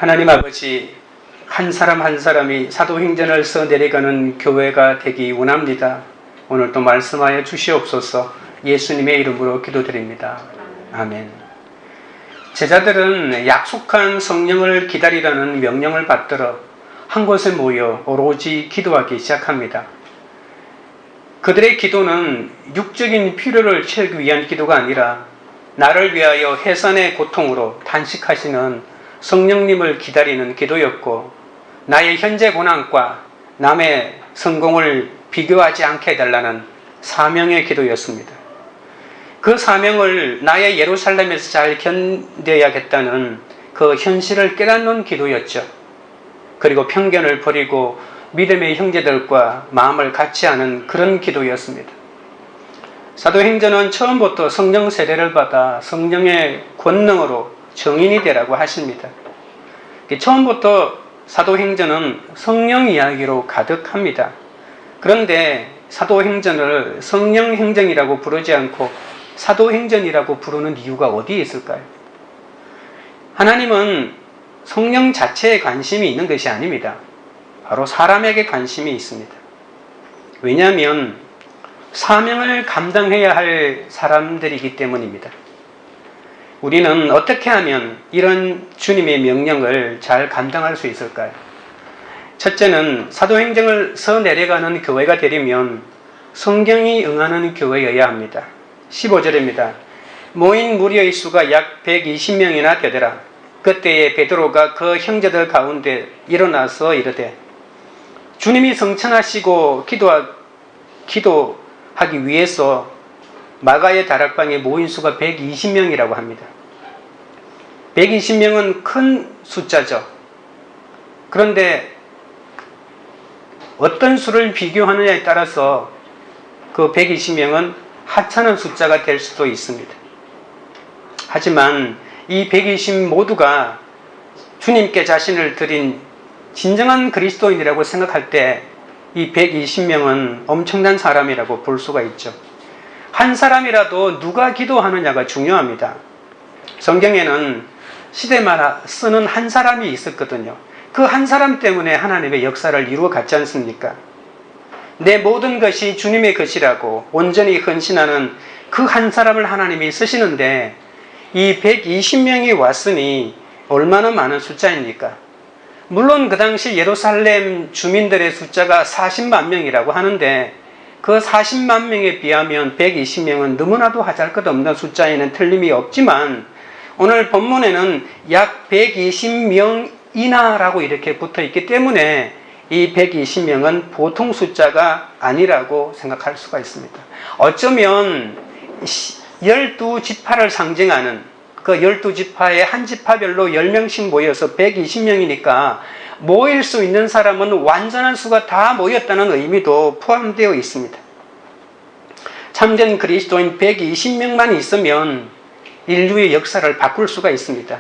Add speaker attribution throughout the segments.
Speaker 1: 하나님 아버지, 한 사람 한 사람이 사도행전을 써내려가는 교회가 되기 원합니다. 오늘도 말씀하여 주시옵소서. 예수님의 이름으로 기도드립니다. 아멘. 제자들은 약속한 성령을 기다리라는 명령을 받들어 한 곳에 모여 오로지 기도하기 시작합니다. 그들의 기도는 육적인 필요를 채우기 위한 기도가 아니라 나를 위하여 해산의 고통으로 단식하시는 성령님을 기다리는 기도였고, 나의 현재 고난과 남의 성공을 비교하지 않게 해달라는 사명의 기도였습니다. 그 사명을 나의 예루살렘에서 잘 견뎌야겠다는 그 현실을 깨닫는 기도였죠. 그리고 편견을 버리고 믿음의 형제들과 마음을 같이 하는 그런 기도였습니다. 사도행전은 처음부터 성령 세례를 받아 성령의 권능으로 정인이 되라고 하십니다. 처음부터 사도행전은 성령 이야기로 가득합니다. 그런데 사도행전을 성령행전이라고 부르지 않고 사도행전이라고 부르는 이유가 어디에 있을까요? 하나님은 성령 자체에 관심이 있는 것이 아닙니다. 바로 사람에게 관심이 있습니다. 왜냐하면 사명을 감당해야 할 사람들이기 때문입니다. 우리는 어떻게 하면 이런 주님의 명령을 잘 감당할 수 있을까요? 첫째는 사도행전을 써내려가는 교회가 되려면 성경이 응하는 교회여야 합니다. 15절입니다. 모인 무리의 수가 약 120명이나 되더라. 그때에 베드로가 그 형제들 가운데 일어나서 이르되, 주님이 성천하시고 기도하기 위해서 마가의 다락방에 모인 수가 120명이라고 합니다. 120명은 큰 숫자죠. 그런데 어떤 수를 비교하느냐에 따라서 그 120명은 하찮은 숫자가 될 수도 있습니다. 하지만 이 120 모두가 주님께 자신을 드린 진정한 그리스도인이라고 생각할 때 이 120명은 엄청난 사람이라고 볼 수가 있죠. 한 사람이라도 누가 기도하느냐가 중요합니다. 성경에는 시대마다 쓰는 한 사람이 있었거든요. 그 한 사람 때문에 하나님의 역사를 이루어 갔지 않습니까? 내 모든 것이 주님의 것이라고 온전히 헌신하는 그 한 사람을 하나님이 쓰시는데, 이 120명이 왔으니 얼마나 많은 숫자입니까? 물론 그 당시 예루살렘 주민들의 숫자가 40만 명이라고 하는데, 그 40만 명에 비하면 120명은 너무나도 하잘것없는 숫자에는 틀림이 없지만, 오늘 본문에는 약 120명이나라고 이렇게 붙어 있기 때문에 이 120명은 보통 숫자가 아니라고 생각할 수가 있습니다. 어쩌면 12지파를 상징하는 그 12지파의 한 지파별로 10명씩 모여서 120명이니까 모일 수 있는 사람은 완전한 수가 다 모였다는 의미도 포함되어 있습니다. 참된 그리스도인 120명만 있으면 인류의 역사를 바꿀 수가 있습니다.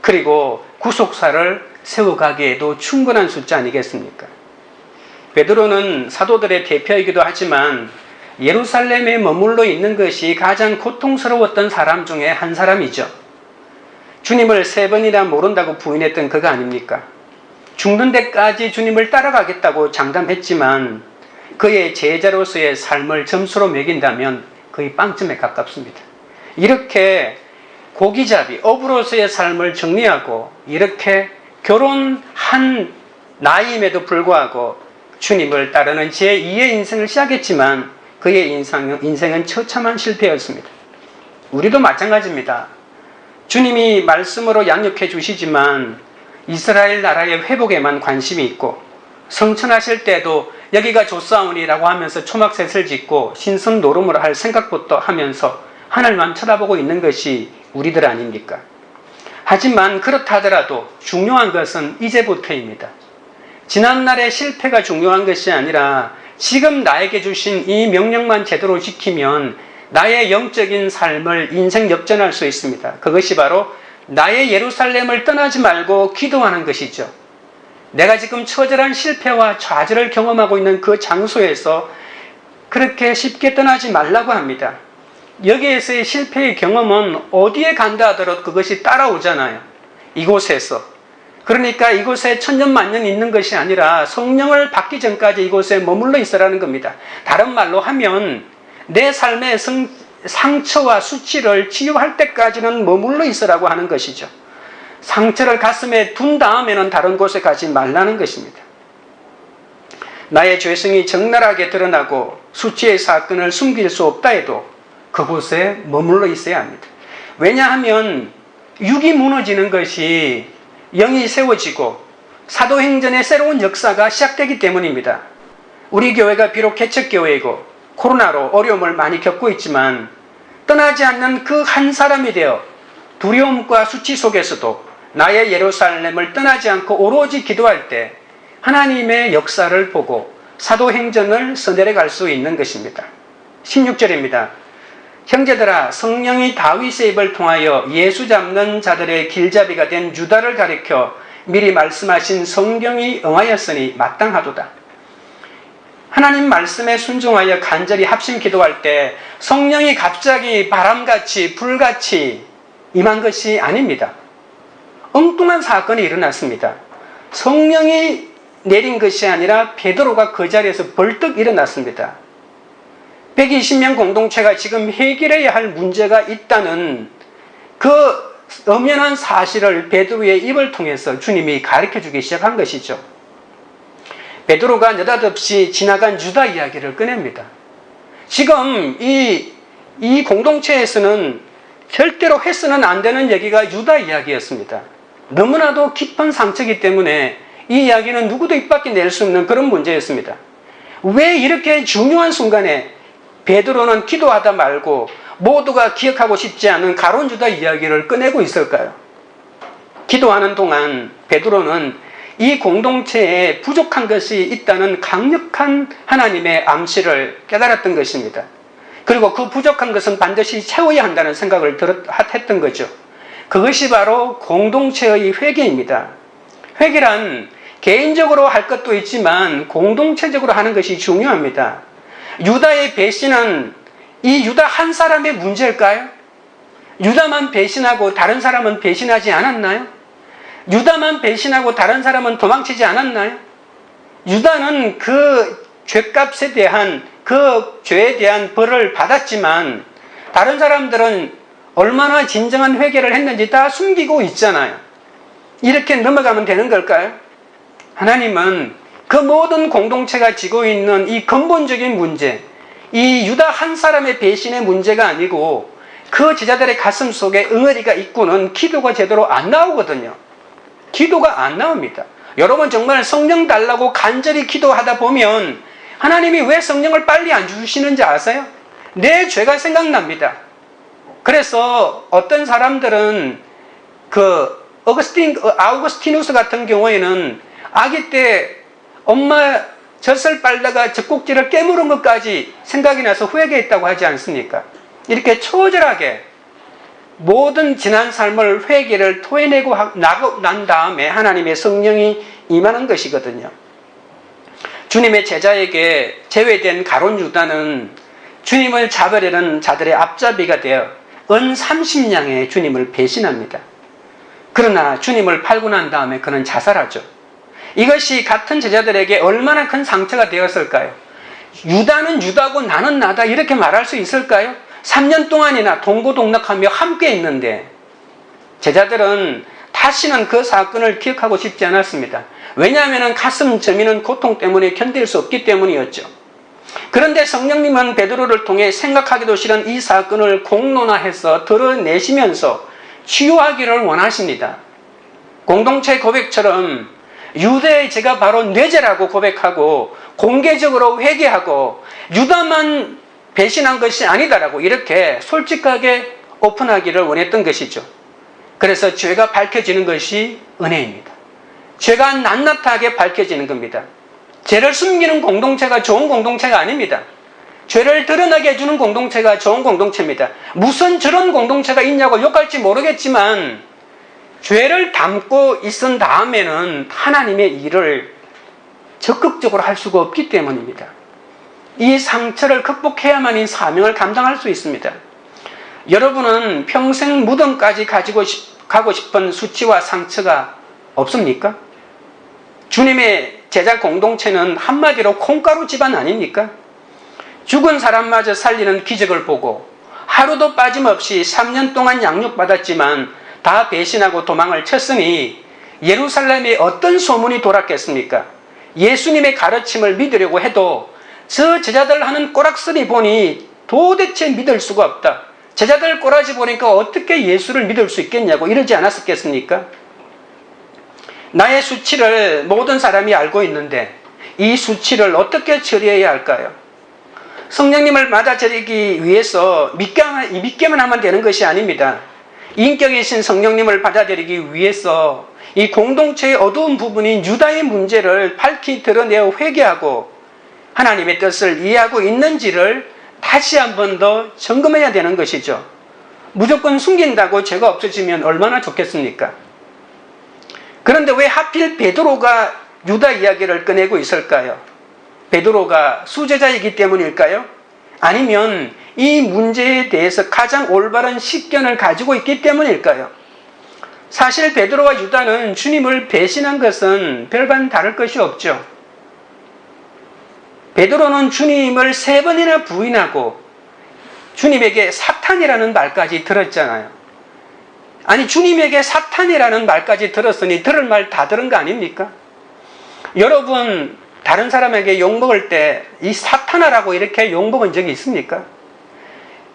Speaker 1: 그리고 구속사를 세워가기에도 충분한 숫자 아니겠습니까? 베드로는 사도들의 대표이기도 하지만 예루살렘에 머물러 있는 것이 가장 고통스러웠던 사람 중에 한 사람이죠. 주님을 3번이나 모른다고 부인했던 그가 아닙니까? 죽는 데까지 주님을 따라가겠다고 장담했지만 그의 제자로서의 삶을 점수로 매긴다면 거의 빵점에 가깝습니다. 이렇게 고기잡이, 어부로서의 삶을 정리하고 이렇게 결혼한 나이임에도 불구하고 주님을 따르는 제2의 인생을 시작했지만 그의 인생은 처참한 실패였습니다. 우리도 마찬가지입니다. 주님이 말씀으로 양육해 주시지만 이스라엘 나라의 회복에만 관심이 있고, 성천하실 때도 여기가 좋사오니라고 하면서 초막셋을 짓고 신선 노름을 할 생각부터 하면서 하늘만 쳐다보고 있는 것이 우리들 아닙니까? 하지만 그렇다 하더라도 중요한 것은 이제부터입니다. 지난날의 실패가 중요한 것이 아니라 지금 나에게 주신 이 명령만 제대로 지키면 나의 영적인 삶을 인생 역전할 수 있습니다. 그것이 바로 나의 예루살렘을 떠나지 말고 기도하는 것이죠. 내가 지금 처절한 실패와 좌절을 경험하고 있는 그 장소에서 그렇게 쉽게 떠나지 말라고 합니다. 여기에서의 실패의 경험은 어디에 간다 하더라도 그것이 따라오잖아요. 이곳에서 그러니까 이곳에 천년만년 있는 것이 아니라 성령을 받기 전까지 이곳에 머물러 있으라는 겁니다. 다른 말로 하면 내 삶의 상처와 수치를 치유할 때까지는 머물러 있으라고 하는 것이죠. 상처를 가슴에 둔 다음에는 다른 곳에 가지 말라는 것입니다. 나의 죄성이 적나라하게 드러나고 수치의 사건을 숨길 수 없다 해도 그곳에 머물러 있어야 합니다. 왜냐하면 육이 무너지는 것이 영이 세워지고 사도행전의 새로운 역사가 시작되기 때문입니다. 우리 교회가 비록 개척교회이고 코로나로 어려움을 많이 겪고 있지만 떠나지 않는 그 한 사람이 되어 두려움과 수치 속에서도 나의 예루살렘을 떠나지 않고 오로지 기도할 때 하나님의 역사를 보고 사도행전을 써내려갈 수 있는 것입니다. 16절입니다. 형제들아, 성령이 다윗의 입을 통하여 예수 잡는 자들의 길잡이가 된 유다를 가리켜 미리 말씀하신 성경이 응하였으니 마땅하도다. 하나님 말씀에 순종하여 간절히 합심 기도할 때 성령이 갑자기 바람같이 불같이 임한 것이 아닙니다. 엉뚱한 사건이 일어났습니다. 성령이 내린 것이 아니라 베드로가 그 자리에서 벌떡 일어났습니다. 120명 공동체가 지금 해결해야 할 문제가 있다는 그 엄연한 사실을 베드로의 입을 통해서 주님이 가르쳐주기 시작한 것이죠. 베드로가 느닷없이 지나간 유다 이야기를 꺼냅니다. 지금 이 공동체에서는 절대로 해서는 안 되는 얘기가 유다 이야기였습니다. 너무나도 깊은 상처이기 때문에 이 이야기는 누구도 입 밖에 낼 수 없는 그런 문제였습니다. 왜 이렇게 중요한 순간에 베드로는 기도하다 말고 모두가 기억하고 싶지 않은 가룟 유다 이야기를 꺼내고 있을까요? 기도하는 동안 베드로는 이 공동체에 부족한 것이 있다는 강력한 하나님의 암시를 깨달았던 것입니다. 그리고 그 부족한 것은 반드시 채워야 한다는 생각을 했던 거죠. 그것이 바로 공동체의 회개입니다. 회개란 개인적으로 할 것도 있지만 공동체적으로 하는 것이 중요합니다. 유다의 배신은 이 유다 한 사람의 문제일까요? 유다만 배신하고 다른 사람은 배신하지 않았나요? 유다만 배신하고 다른 사람은 도망치지 않았나요? 유다는 그 죄값에 대한 그 죄에 대한 벌을 받았지만 다른 사람들은 얼마나 진정한 회개를 했는지 다 숨기고 있잖아요. 이렇게 넘어가면 되는 걸까요? 하나님은 그 모든 공동체가 지고 있는 이 근본적인 문제, 이 유다 한 사람의 배신의 문제가 아니고 그 제자들의 가슴 속에 응어리가 있고는 기도가 제대로 안 나오거든요. 기도가 안 나옵니다. 여러분 정말 성령 달라고 간절히 기도하다 보면 하나님이 왜 성령을 빨리 안 주시는지 아세요? 내 죄가 생각납니다. 그래서 어떤 사람들은 그 아우구스티누스 같은 경우에는 아기 때 엄마 젖을 빨다가 젖꼭지를 깨물은 것까지 생각이 나서 회개했다고 하지 않습니까? 이렇게 초절하게 모든 지난 삶을 회개를 토해내고 난 다음에 하나님의 성령이 임하는 것이거든요. 주님의 제자에게 제외된 가룟 유다는 주님을 잡으려는 자들의 앞잡이가 되어 은 30냥의 주님을 배신합니다. 그러나 주님을 팔고 난 다음에 그는 자살하죠. 이것이 같은 제자들에게 얼마나 큰 상처가 되었을까요? 유다는 유다고 나는 나다 이렇게 말할 수 있을까요? 3년 동안이나 동고동락하며 함께 있는데 제자들은 다시는 그 사건을 기억하고 싶지 않았습니다. 왜냐하면 가슴 저미는 고통 때문에 견딜 수 없기 때문이었죠. 그런데 성령님은 베드로를 통해 생각하기도 싫은 이 사건을 공론화해서 드러내시면서 치유하기를 원하십니다. 공동체 고백처럼 유대의 죄가 바로 뇌죄라고 고백하고 공개적으로 회개하고 유다만 배신한 것이 아니다라고 이렇게 솔직하게 오픈하기를 원했던 것이죠. 그래서 죄가 밝혀지는 것이 은혜입니다. 죄가 낱낱하게 밝혀지는 겁니다. 죄를 숨기는 공동체가 좋은 공동체가 아닙니다. 죄를 드러나게 해주는 공동체가 좋은 공동체입니다. 무슨 저런 공동체가 있냐고 욕할지 모르겠지만 죄를 담고 있은 다음에는 하나님의 일을 적극적으로 할 수가 없기 때문입니다. 이 상처를 극복해야만 이 사명을 감당할 수 있습니다. 여러분은 평생 무덤까지 가고 싶은 수치와 상처가 없습니까? 주님의 제자 공동체는 한마디로 콩가루 집안 아닙니까? 죽은 사람마저 살리는 기적을 보고 하루도 빠짐없이 3년 동안 양육받았지만 다 배신하고 도망을 쳤으니 예루살렘에 어떤 소문이 돌았겠습니까? 예수님의 가르침을 믿으려고 해도 저 제자들 하는 꼬락서리 보니 도대체 믿을 수가 없다. 제자들 꼬라지 보니까 어떻게 예수를 믿을 수 있겠냐고 이러지 않았었겠습니까? 나의 수치를 모든 사람이 알고 있는데 이 수치를 어떻게 처리해야 할까요? 성령님을 받아들이기 위해서 믿기만 하면 되는 것이 아닙니다. 인격이신 성령님을 받아들이기 위해서 이 공동체의 어두운 부분인 유다의 문제를 밝히 드러내어 회개하고 하나님의 뜻을 이해하고 있는지를 다시 한 번 더 점검해야 되는 것이죠. 무조건 숨긴다고 죄가 없어지면 얼마나 좋겠습니까? 그런데 왜 하필 베드로가 유다 이야기를 꺼내고 있을까요? 베드로가 수제자이기 때문일까요? 아니면 이 문제에 대해서 가장 올바른 식견을 가지고 있기 때문일까요? 사실 베드로와 유다는 주님을 배신한 것은 별반 다를 것이 없죠. 베드로는 주님을 3번이나 부인하고 주님에게 사탄이라는 말까지 들었잖아요. 아니 주님에게 사탄이라는 말까지 들었으니 들을 말 다 들은 거 아닙니까? 여러분 다른 사람에게 욕먹을 때 이 사탄아라고 이렇게 욕먹은 적이 있습니까?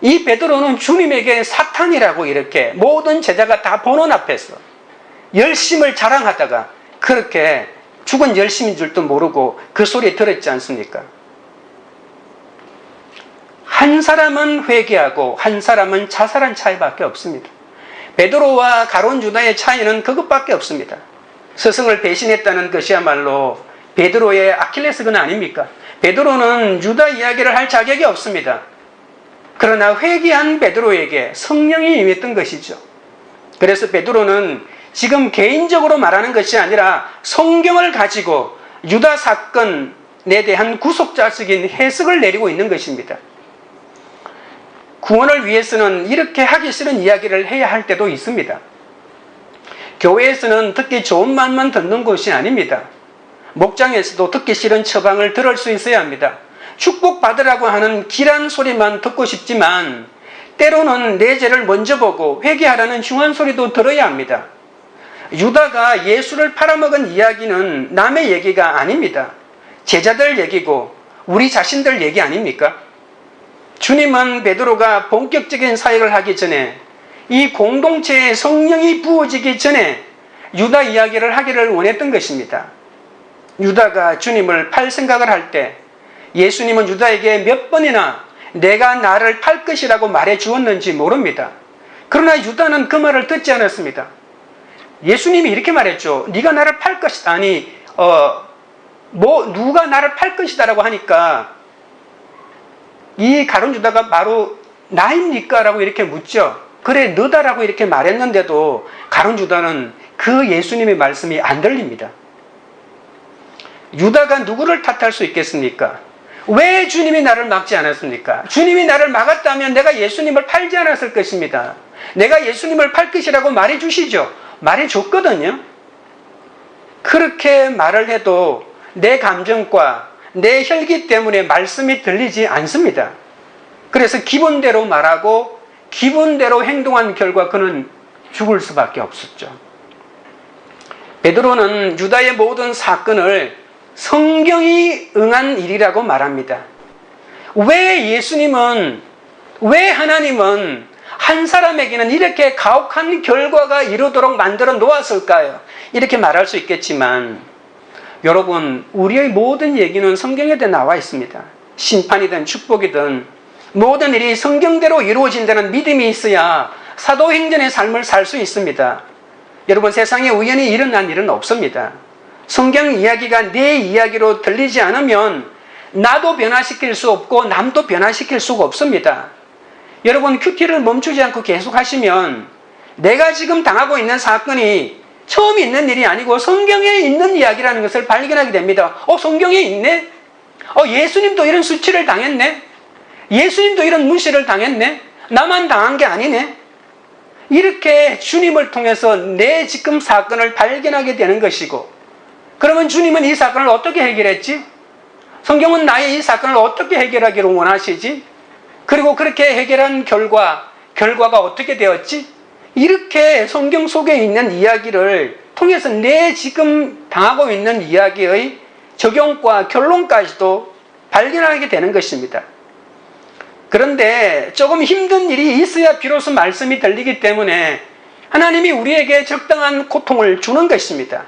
Speaker 1: 이 베드로는 주님에게 사탄이라고 이렇게 모든 제자가 다 보는 앞에서 열심을 자랑하다가 그렇게 죽은 열심인 줄도 모르고 그 소리 들었지 않습니까? 한 사람은 회개하고 한 사람은 자살한 차이밖에 없습니다. 베드로와 가룟 유다의 차이는 그것밖에 없습니다. 스승을 배신했다는 것이야말로 베드로의 아킬레스건 아닙니까? 베드로는 유다 이야기를 할 자격이 없습니다. 그러나 회개한 베드로에게 성령이 임했던 것이죠. 그래서 베드로는 지금 개인적으로 말하는 것이 아니라 성경을 가지고 유다 사건에 대한 구속자적인 해석을 내리고 있는 것입니다. 구원을 위해서는 이렇게 하기 싫은 이야기를 해야 할 때도 있습니다. 교회에서는 듣기 좋은 말만 듣는 곳이 아닙니다. 목장에서도 듣기 싫은 처방을 들을 수 있어야 합니다. 축복받으라고 하는 길한 소리만 듣고 싶지만 때로는 내 죄를 먼저 보고 회개하라는 흉한 소리도 들어야 합니다. 유다가 예수를 팔아먹은 이야기는 남의 얘기가 아닙니다. 제자들 얘기고 우리 자신들 얘기 아닙니까? 주님은 베드로가 본격적인 사역을 하기 전에 이 공동체에 성령이 부어지기 전에 유다 이야기를 하기를 원했던 것입니다. 유다가 주님을 팔 생각을 할 때 예수님은 유다에게 몇 번이나 내가 나를 팔 것이라고 말해 주었는지 모릅니다. 그러나 유다는 그 말을 듣지 않았습니다. 예수님이 이렇게 말했죠. 네가 나를 팔 것이다. 아니 누가 나를 팔 것이다라고 하니까 이 가룟 유다가 바로 나입니까? 라고 이렇게 묻죠. 그래 너다라고 이렇게 말했는데도 가룟 유다는 그 예수님의 말씀이 안 들립니다. 유다가 누구를 탓할 수 있겠습니까? 왜 주님이 나를 막지 않았습니까? 주님이 나를 막았다면 내가 예수님을 팔지 않았을 것입니다. 내가 예수님을 팔 것이라고 말해 주시죠. 말해 줬거든요. 그렇게 말을 해도 내 감정과 내 혈기 때문에 말씀이 들리지 않습니다. 그래서 기분대로 말하고 기분대로 행동한 결과 그는 죽을 수밖에 없었죠. 베드로는 유다의 모든 사건을 성경이 응한 일이라고 말합니다. 왜 하나님은 한 사람에게는 이렇게 가혹한 결과가 이루도록 만들어 놓았을까요? 이렇게 말할 수 있겠지만 여러분 우리의 모든 얘기는 성경에 나와 있습니다. 심판이든 축복이든 모든 일이 성경대로 이루어진다는 믿음이 있어야 사도행전의 삶을 살 수 있습니다. 여러분 세상에 우연히 일어난 일은 없습니다. 성경 이야기가 내 이야기로 들리지 않으면 나도 변화시킬 수 없고 남도 변화시킬 수가 없습니다. 여러분 큐티를 멈추지 않고 계속 하시면 내가 지금 당하고 있는 사건이 처음 있는 일이 아니고 성경에 있는 이야기라는 것을 발견하게 됩니다. 성경에 있네? 예수님도 이런 수치를 당했네? 예수님도 이런 무시를 당했네? 나만 당한 게 아니네? 이렇게 주님을 통해서 내 지금 사건을 발견하게 되는 것이고, 그러면 주님은 이 사건을 어떻게 해결했지? 성경은 나의 이 사건을 어떻게 해결하기를 원하시지? 그리고 그렇게 해결한 결과가 어떻게 되었지? 이렇게 성경 속에 있는 이야기를 통해서 내 지금 당하고 있는 이야기의 적용과 결론까지도 발견하게 되는 것입니다. 그런데 조금 힘든 일이 있어야 비로소 말씀이 들리기 때문에 하나님이 우리에게 적당한 고통을 주는 것입니다.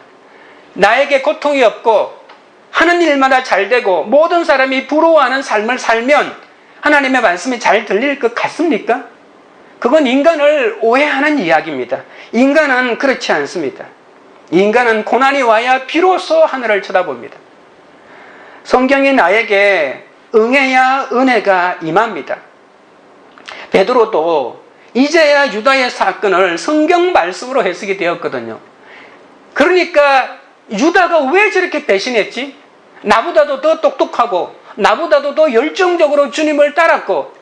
Speaker 1: 나에게 고통이 없고 하는 일마다 잘 되고 모든 사람이 부러워하는 삶을 살면 하나님의 말씀이 잘 들릴 것 같습니까? 그건 인간을 오해하는 이야기입니다. 인간은 그렇지 않습니다. 인간은 고난이 와야 비로소 하늘을 쳐다봅니다. 성경이 나에게 응해야 은혜가 임합니다. 베드로도 이제야 유다의 사건을 성경 말씀으로 해석이 되었거든요. 그러니까 유다가 왜 저렇게 배신했지? 나보다도 더 똑똑하고 나보다도 더 열정적으로 주님을 따랐고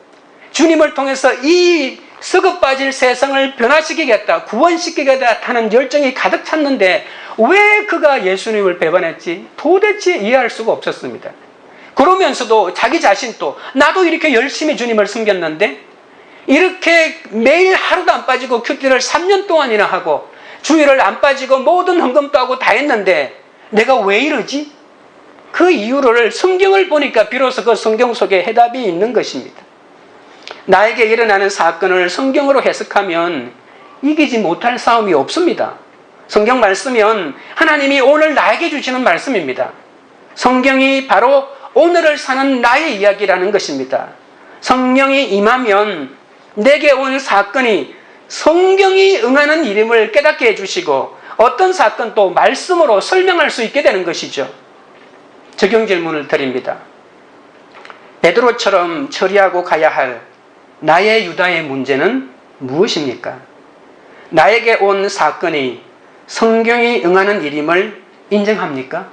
Speaker 1: 주님을 통해서 이 썩어 빠질 세상을 변화시키겠다, 구원시키겠다 하는 열정이 가득 찼는데 왜 그가 예수님을 배반했지? 도대체 이해할 수가 없었습니다. 그러면서도 자기 자신도 나도 이렇게 열심히 주님을 섬겼는데 이렇게 매일 하루도 안 빠지고 큐티를 3년 동안이나 하고 주일을 안 빠지고 모든 헌금도 하고 다 했는데 내가 왜 이러지? 그 이유를 성경을 보니까 비로소 그 성경 속에 해답이 있는 것입니다. 나에게 일어나는 사건을 성경으로 해석하면 이기지 못할 싸움이 없습니다. 성경 말씀은 하나님이 오늘 나에게 주시는 말씀입니다. 성경이 바로 오늘을 사는 나의 이야기라는 것입니다. 성령이 임하면 내게 온 사건이 성경이 응하는 일임을 깨닫게 해주시고 어떤 사건도 말씀으로 설명할 수 있게 되는 것이죠. 적용 질문을 드립니다. 베드로처럼 처리하고 가야 할 나의 유다의 문제는 무엇입니까? 나에게 온 사건이 성경이 응하는 일임을 인정합니까?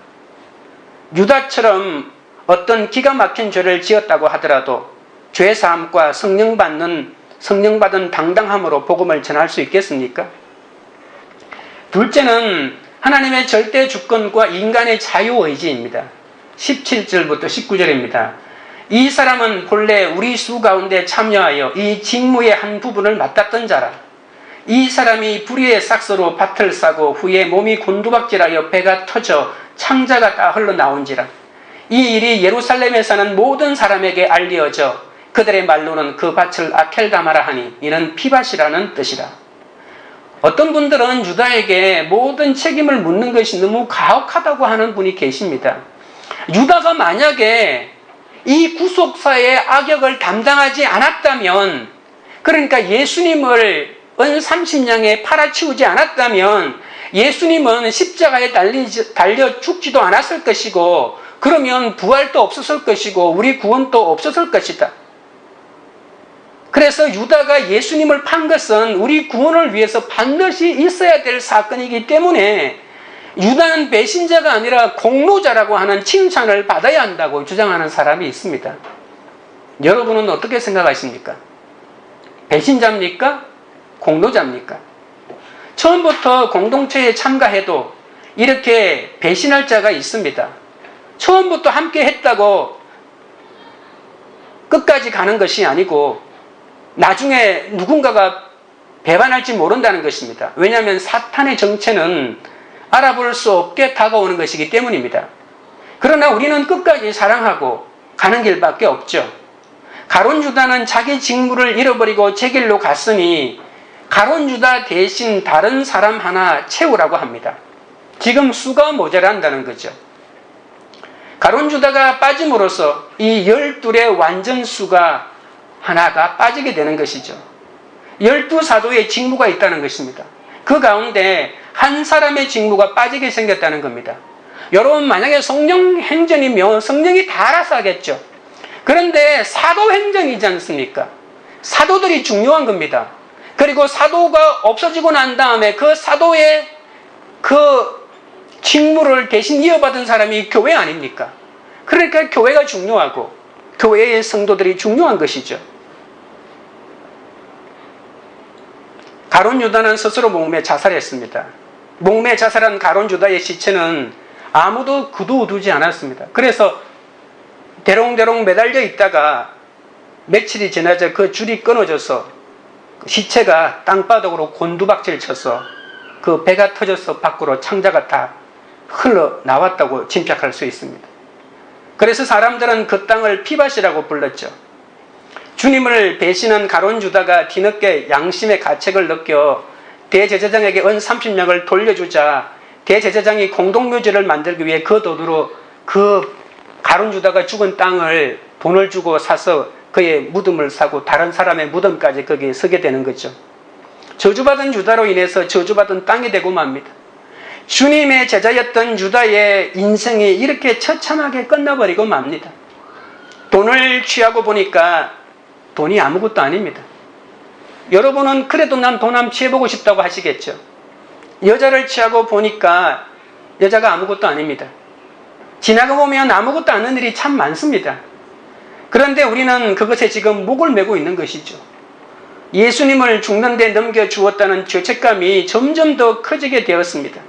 Speaker 1: 유다처럼 어떤 기가 막힌 죄를 지었다고 하더라도 죄사함과 성령받은 당당함으로 복음을 전할 수 있겠습니까? 둘째는 하나님의 절대 주권과 인간의 자유의지입니다. 17절부터 19절입니다. 이 사람은 본래 우리 수 가운데 참여하여 이 직무의 한 부분을 맡았던 자라. 이 사람이 불의의 삭서로 밭을 싸고 후에 몸이 곤두박질하여 배가 터져 창자가 다 흘러나온지라. 이 일이 예루살렘에 사는 모든 사람에게 알려져 그들의 말로는 그 밭을 아켈다마라 하니 이는 피밭이라는 뜻이라. 어떤 분들은 유다에게 모든 책임을 묻는 것이 너무 가혹하다고 하는 분이 계십니다. 유다가 만약에 이 구속사의 악역을 담당하지 않았다면, 그러니까 예수님을 은 30냥에 팔아치우지 않았다면 예수님은 십자가에 달려 죽지도 않았을 것이고 그러면 부활도 없었을 것이고 우리 구원도 없었을 것이다. 그래서 유다가 예수님을 판 것은 우리 구원을 위해서 반드시 있어야 될 사건이기 때문에 유다는 배신자가 아니라 공로자라고 하는 칭찬을 받아야 한다고 주장하는 사람이 있습니다. 여러분은 어떻게 생각하십니까? 배신자입니까? 공로자입니까? 처음부터 공동체에 참가해도 이렇게 배신할 자가 있습니다. 처음부터 함께 했다고 끝까지 가는 것이 아니고 나중에 누군가가 배반할지 모른다는 것입니다. 왜냐하면 사탄의 정체는 알아볼 수 없게 다가오는 것이기 때문입니다. 그러나 우리는 끝까지 사랑하고 가는 길밖에 없죠. 가룟 유다는 자기 직무를 잃어버리고 제 길로 갔으니 가룟 유다 대신 다른 사람 하나 채우라고 합니다. 지금 수가 모자란다는 거죠. 가룟 유다가 빠짐으로써 이 12의 완전 수가 하나가 빠지게 되는 것이죠. 12사도의 직무가 있다는 것입니다. 그 가운데 한 사람의 직무가 빠지게 생겼다는 겁니다. 여러분, 만약에 성령행전이면 성령이 다 알아서 하겠죠. 그런데 사도행전이지 않습니까? 사도들이 중요한 겁니다. 그리고 사도가 없어지고 난 다음에 그 사도의 그 직무를 대신 이어받은 사람이 교회 아닙니까? 그러니까 교회가 중요하고 교회의 성도들이 중요한 것이죠. 가룟 유다는 스스로 목매 자살했습니다. 목매 자살한 가룟 유다의 시체는 아무도 구두두지 않았습니다. 그래서 대롱대롱 매달려 있다가 며칠이 지나자 그 줄이 끊어져서 시체가 땅바닥으로 곤두박질 쳐서 그 배가 터져서 밖으로 창자가 다 흘러나왔다고 짐작할 수 있습니다. 그래서 사람들은 그 땅을 피밭이라고 불렀죠. 주님을 배신한 가룟 유다가 뒤늦게 양심의 가책을 느껴 대제사장에게 은 30냥을 돌려주자 대제사장이 공동묘지를 만들기 위해 그 돈으로 그 가룟 유다가 죽은 땅을 돈을 주고 사서 그의 무덤을 사고 다른 사람의 무덤까지 거기에 서게 되는 거죠. 저주받은 유다로 인해서 저주받은 땅이 되고 맙니다. 주님의 제자였던 유다의 인생이 이렇게 처참하게 끝나버리고 맙니다. 돈을 취하고 보니까 돈이 아무것도 아닙니다. 여러분은 그래도 난 돈 한번 취해보고 싶다고 하시겠죠. 여자를 취하고 보니까 여자가 아무것도 아닙니다. 지나가 보면 아무것도 않은 일이 참 많습니다. 그런데 우리는 그것에 지금 목을 메고 있는 것이죠. 예수님을 죽는 데 넘겨주었다는 죄책감이 점점 더 커지게 되었습니다.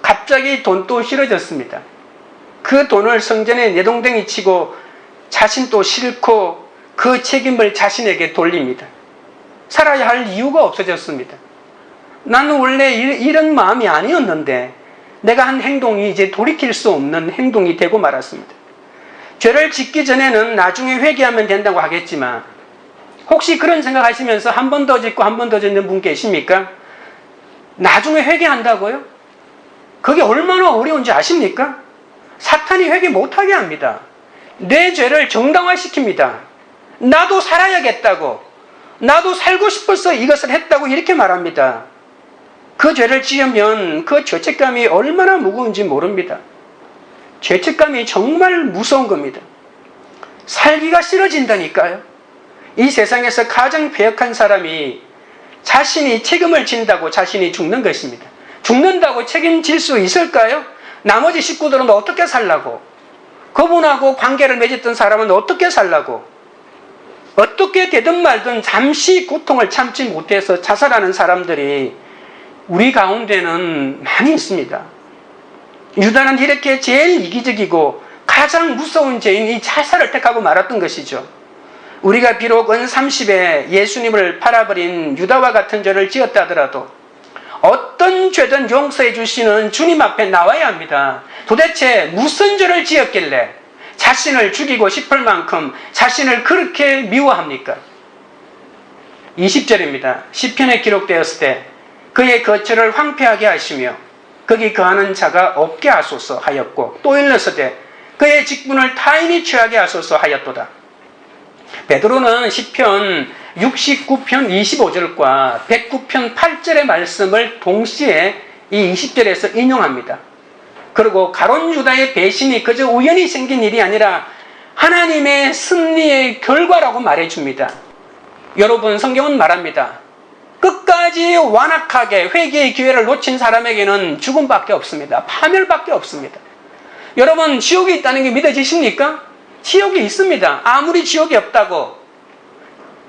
Speaker 1: 갑자기 돈도 싫어졌습니다. 그 돈을 성전에 내동댕이 치고 자신도 싫고 그 책임을 자신에게 돌립니다. 살아야 할 이유가 없어졌습니다. 나는 원래 이런 마음이 아니었는데 내가 한 행동이 이제 돌이킬 수 없는 행동이 되고 말았습니다. 죄를 짓기 전에는 나중에 회개하면 된다고 하겠지만 혹시 그런 생각하시면서 한 번 더 짓고 한 번 더 짓는 분 계십니까? 나중에 회개한다고요? 그게 얼마나 어려운지 아십니까? 사탄이 회개 못하게 합니다. 내 죄를 정당화시킵니다. 나도 살아야겠다고, 나도 살고 싶어서 이것을 했다고 이렇게 말합니다. 그 죄를 지으면 그 죄책감이 얼마나 무거운지 모릅니다. 죄책감이 정말 무서운 겁니다. 살기가 싫어진다니까요. 이 세상에서 가장 배역한 사람이 자신이 책임을 진다고 자신이 죽는 것입니다. 죽는다고 책임질 수 있을까요? 나머지 식구들은 어떻게 살라고? 그분하고 관계를 맺었던 사람은 어떻게 살라고? 어떻게 되든 말든 잠시 고통을 참지 못해서 자살하는 사람들이 우리 가운데는 많이 있습니다. 유다는 이렇게 제일 이기적이고 가장 무서운 죄인 이 자살을 택하고 말았던 것이죠. 우리가 비록 은 30에 예수님을 팔아버린 유다와 같은 죄를 지었다 하더라도 어떤 죄든 용서해 주시는 주님 앞에 나와야 합니다. 도대체 무슨 죄를 지었길래 자신을 죽이고 싶을 만큼 자신을 그렇게 미워합니까? 20절입니다. 시편에 기록되었을 때 그의 거처를 황폐하게 하시며 거기 거하는 자가 없게 하소서 하였고 또 일렀으되 그의 직분을 타인이 취하게 하소서 하였도다. 베드로는 시편 69편 25절과 109편 8절의 말씀을 동시에 이 20절에서 인용합니다. 그리고 가룟 유다의 배신이 그저 우연히 생긴 일이 아니라 하나님의 섭리의 결과라고 말해줍니다. 여러분, 성경은 말합니다. 끝까지 완악하게 회개의 기회를 놓친 사람에게는 죽음밖에 없습니다. 파멸밖에 없습니다. 여러분, 지옥이 있다는 게 믿어지십니까? 지옥이 있습니다. 아무리 지옥이 없다고,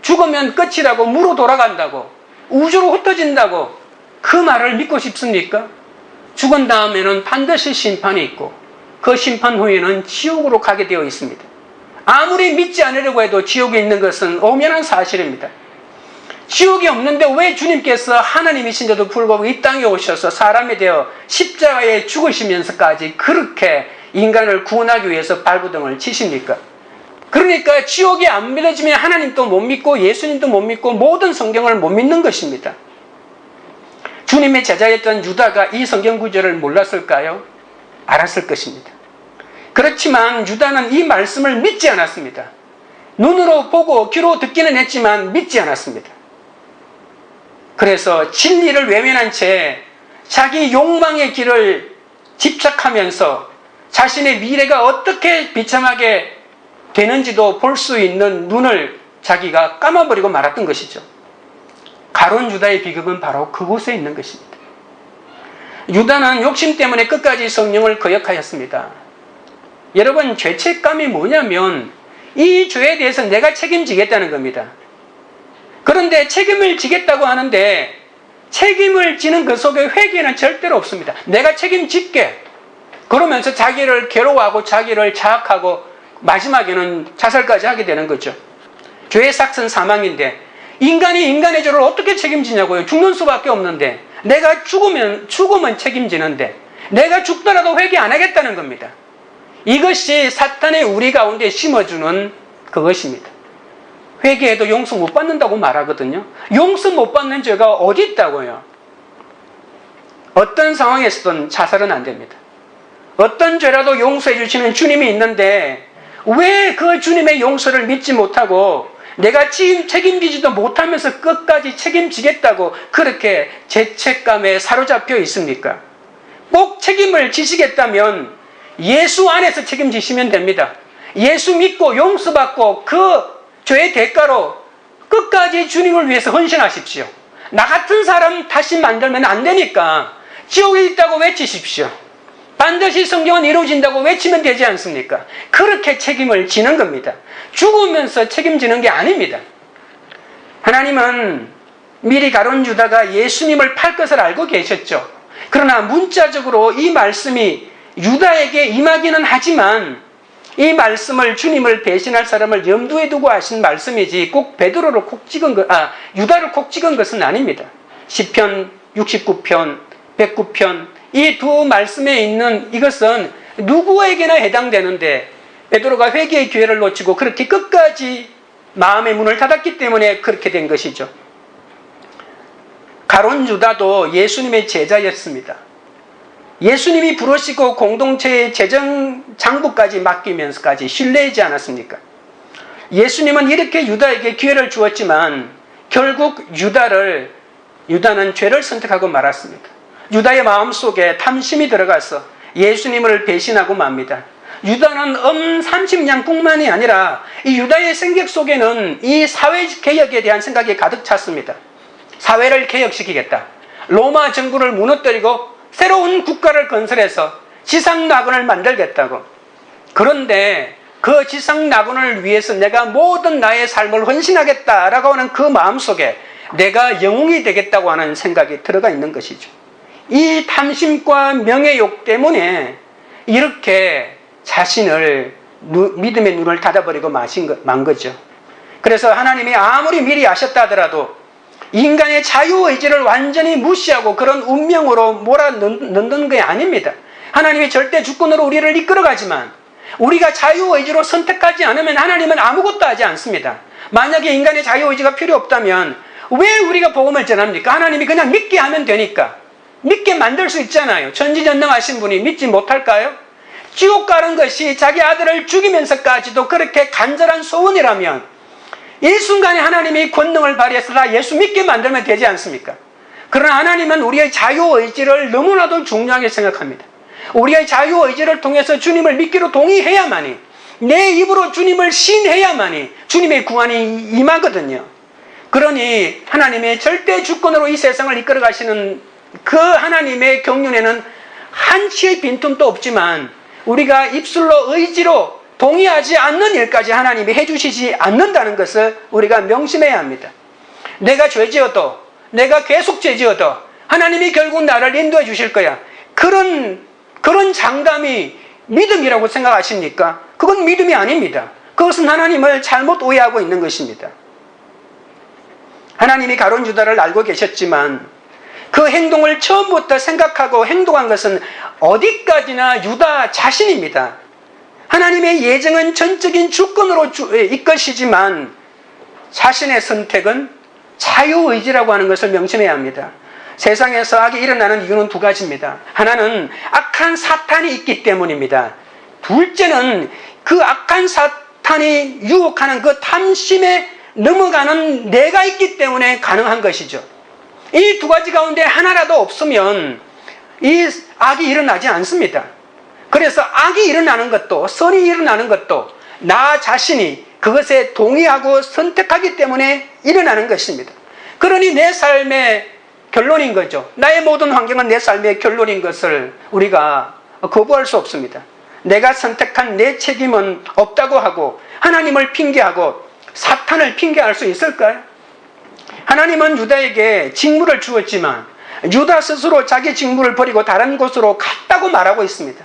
Speaker 1: 죽으면 끝이라고, 무로 돌아간다고, 우주로 흩어진다고 그 말을 믿고 싶습니까? 죽은 다음에는 반드시 심판이 있고 그 심판 후에는 지옥으로 가게 되어 있습니다. 아무리 믿지 않으려고 해도 지옥에 있는 것은 엄연한 사실입니다. 지옥이 없는데 왜 주님께서 하나님이신데도 불구하고 이 땅에 오셔서 사람이 되어 십자가에 죽으시면서까지 그렇게 인간을 구원하기 위해서 발부등을 치십니까? 그러니까 지옥이 안 믿어지면 하나님도 못 믿고 예수님도 못 믿고 모든 성경을 못 믿는 것입니다. 주님의 제자였던 유다가 이 성경 구절을 몰랐을까요? 알았을 것입니다. 그렇지만 유다는 이 말씀을 믿지 않았습니다. 눈으로 보고 귀로 듣기는 했지만 믿지 않았습니다. 그래서 진리를 외면한 채 자기 욕망의 길을 집착하면서 자신의 미래가 어떻게 비참하게 되는지도 볼 수 있는 눈을 자기가 감아버리고 말았던 것이죠. 가룟 유다의 비극은 바로 그곳에 있는 것입니다. 유다는 욕심 때문에 끝까지 성령을 거역하였습니다. 여러분, 죄책감이 뭐냐면 이 죄에 대해서 내가 책임지겠다는 겁니다. 그런데 책임을 지겠다고 하는데 책임을 지는 그 속에 회개는 절대로 없습니다. 내가 책임질게. 그러면서 자기를 괴로워하고 자기를 자학하고 마지막에는 자살까지 하게 되는 거죠. 죄의 삭은 사망인데 인간이 인간의 죄를 어떻게 책임지냐고요. 죽는 수밖에 없는데 내가 죽으면 책임지는데 내가 죽더라도 회개 안 하겠다는 겁니다. 이것이 사탄의 우리 가운데 심어주는 그것입니다. 회개해도 용서 못 받는다고 말하거든요. 용서 못 받는 죄가 어디 있다고요. 어떤 상황에서든 자살은 안 됩니다. 어떤 죄라도 용서해 주시는 주님이 있는데 왜 그 주님의 용서를 믿지 못하고 내가 책임지지도 못하면서 끝까지 책임지겠다고 그렇게 죄책감에 사로잡혀 있습니까? 꼭 책임을 지시겠다면 예수 안에서 책임지시면 됩니다. 예수 믿고 용서받고 그 죄의 대가로 끝까지 주님을 위해서 헌신하십시오. 나 같은 사람 다시 만들면 안 되니까 지옥에 있다고 외치십시오. 반드시 성경은 이루어진다고 외치면 되지 않습니까? 그렇게 책임을 지는 겁니다. 죽으면서 책임지는 게 아닙니다. 하나님은 미리 가룟 유다가 예수님을 팔 것을 알고 계셨죠. 그러나 문자적으로 이 말씀이 유다에게 임하기는 하지만 이 말씀을 주님을 배신할 사람을 염두에 두고 하신 말씀이지 꼭 베드로를 유다를 콕 찍은 것은 아닙니다. 시편 69편, 109편 이 두 말씀에 있는 이것은 누구에게나 해당되는데 베드로가 회개의 기회를 놓치고 그렇게 끝까지 마음의 문을 닫았기 때문에 그렇게 된 것이죠. 가룟 유다도 예수님의 제자였습니다. 예수님이 부르시고 공동체의 재정 장부까지 맡기면서까지 신뢰하지 않았습니까? 예수님은 이렇게 유다에게 기회를 주었지만 결국 유다는 죄를 선택하고 말았습니다. 유다의 마음속에 탐심이 들어가서 예수님을 배신하고 맙니다. 유다는 30냥뿐만이 아니라 이 유다의 생각 속에는 이 사회개혁에 대한 생각이 가득 찼습니다. 사회를 개혁시키겠다. 로마 정부를 무너뜨리고 새로운 국가를 건설해서 지상낙원을 만들겠다고. 그런데 그 지상낙원을 위해서 내가 모든 나의 삶을 헌신하겠다라고 하는 그 마음속에 내가 영웅이 되겠다고 하는 생각이 들어가 있는 것이죠. 이 탐심과 명예욕 때문에 이렇게 자신을 믿음의 눈을 닫아버리고 만 거죠. 그래서 하나님이 아무리 미리 아셨다 하더라도 인간의 자유의지를 완전히 무시하고 그런 운명으로 몰아넣는 게 아닙니다. 하나님이 절대 주권으로 우리를 이끌어가지만 우리가 자유의지로 선택하지 않으면 하나님은 아무것도 하지 않습니다. 만약에 인간의 자유의지가 필요 없다면 왜 우리가 복음을 전합니까? 하나님이 그냥 믿게 하면 되니까. 믿게 만들 수 있잖아요. 전지전능하신 분이 믿지 못할까요? 지옥 가는 것이 자기 아들을 죽이면서까지도 그렇게 간절한 소원이라면 이 순간에 하나님이 권능을 발휘해서 다 예수 믿게 만들면 되지 않습니까? 그러나 하나님은 우리의 자유의지를 너무나도 중요하게 생각합니다. 우리의 자유의지를 통해서 주님을 믿기로 동의해야만이, 내 입으로 주님을 신해야만이 주님의 구원이 임하거든요. 그러니 하나님의 절대 주권으로 이 세상을 이끌어 가시는 그 하나님의 경륜에는 한치의 빈틈도 없지만 우리가 입술로 의지로 동의하지 않는 일까지 하나님이 해주시지 않는다는 것을 우리가 명심해야 합니다. 내가 죄지어도, 내가 계속 죄지어도 하나님이 결국 나를 인도해 주실 거야. 그런 장담이 믿음이라고 생각하십니까? 그건 믿음이 아닙니다. 그것은 하나님을 잘못 오해하고 있는 것입니다. 하나님이 가룟 유다를 알고 계셨지만 그 행동을 처음부터 생각하고 행동한 것은 어디까지나 유다 자신입니다. 하나님의 예정은 전적인 주권으로 이끄시지만 자신의 선택은 자유의지라고 하는 것을 명심해야 합니다. 세상에서 악이 일어나는 이유는 두 가지입니다. 하나는 악한 사탄이 있기 때문입니다. 둘째는 그 악한 사탄이 유혹하는 그 탐심에 넘어가는 내가 있기 때문에 가능한 것이죠. 이 두 가지 가운데 하나라도 없으면 이 악이 일어나지 않습니다. 그래서 악이 일어나는 것도 선이 일어나는 것도 나 자신이 그것에 동의하고 선택하기 때문에 일어나는 것입니다. 그러니 내 삶의 결론인 거죠. 나의 모든 환경은 내 삶의 결론인 것을 우리가 거부할 수 없습니다. 내가 선택한 내 책임은 없다고 하고 하나님을 핑계하고 사탄을 핑계할 수 있을까요? 하나님은 유다에게 직무를 주었지만 유다 스스로 자기 직무를 버리고 다른 곳으로 갔다고 말하고 있습니다.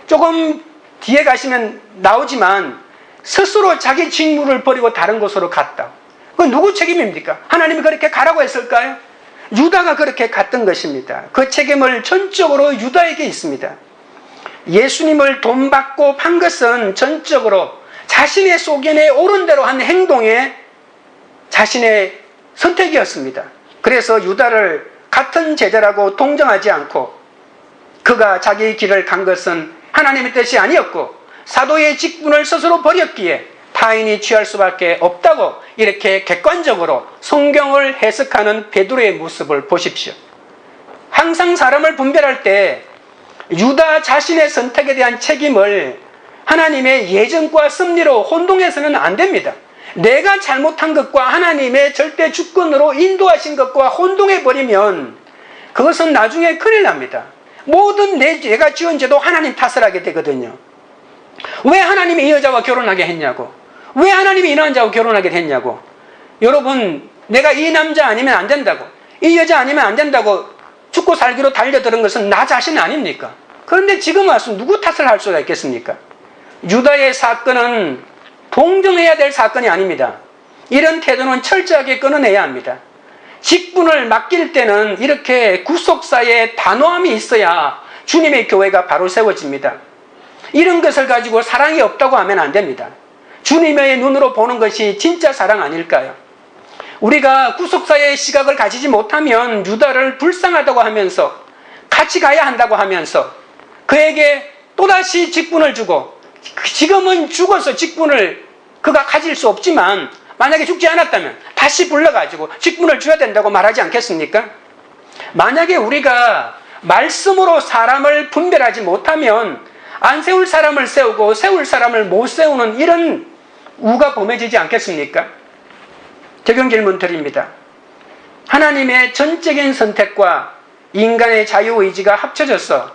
Speaker 1: 조금 뒤에 가시면 나오지만 스스로 자기 직무를 버리고 다른 곳으로 갔다. 그건 누구 책임입니까? 하나님이 그렇게 가라고 했을까요? 유다가 그렇게 갔던 것입니다. 그 책임을 전적으로 유다에게 있습니다. 예수님을 돈 받고 판 것은 전적으로 자신의 소견에 옳은 대로 한 행동에 자신의 선택이었습니다. 그래서 유다를 같은 제자라고 동정하지 않고 그가 자기의 길을 간 것은 하나님의 뜻이 아니었고 사도의 직분을 스스로 버렸기에 타인이 취할 수밖에 없다고 이렇게 객관적으로 성경을 해석하는 베드로의 모습을 보십시오. 항상 사람을 분별할 때 유다 자신의 선택에 대한 책임을 하나님의 예정과 섭리로 혼동해서는 안 됩니다. 내가 잘못한 것과 하나님의 절대 주권으로 인도하신 것과 혼동해버리면 그것은 나중에 큰일 납니다. 모든 내가 지은 죄도 하나님 탓을 하게 되거든요. 왜 하나님이 이 여자와 결혼하게 했냐고, 왜 하나님이 이 남자와 결혼하게 됐냐고, 여러분 내가 이 남자 아니면 안 된다고, 이 여자 아니면 안 된다고 죽고 살기로 달려드는 것은 나 자신 아닙니까? 그런데 지금 와서 누구 탓을 할 수가 있겠습니까? 유다의 사건은 동정해야 될 사건이 아닙니다. 이런 태도는 철저하게 끊어내야 합니다. 직분을 맡길 때는 이렇게 구속사에 단호함이 있어야 주님의 교회가 바로 세워집니다. 이런 것을 가지고 사랑이 없다고 하면 안 됩니다. 주님의 눈으로 보는 것이 진짜 사랑 아닐까요? 우리가 구속사의 시각을 가지지 못하면 유다를 불쌍하다고 하면서 같이 가야 한다고 하면서 그에게 또다시 직분을 주고, 지금은 죽어서 직분을 그가 가질 수 없지만 만약에 죽지 않았다면 다시 불러가지고 직분을 줘야 된다고 말하지 않겠습니까? 만약에 우리가 말씀으로 사람을 분별하지 못하면 안 세울 사람을 세우고 세울 사람을 못 세우는 이런 우가 범해지지 않겠습니까? 적용 질문 드립니다. 하나님의 전적인 선택과 인간의 자유의지가 합쳐져서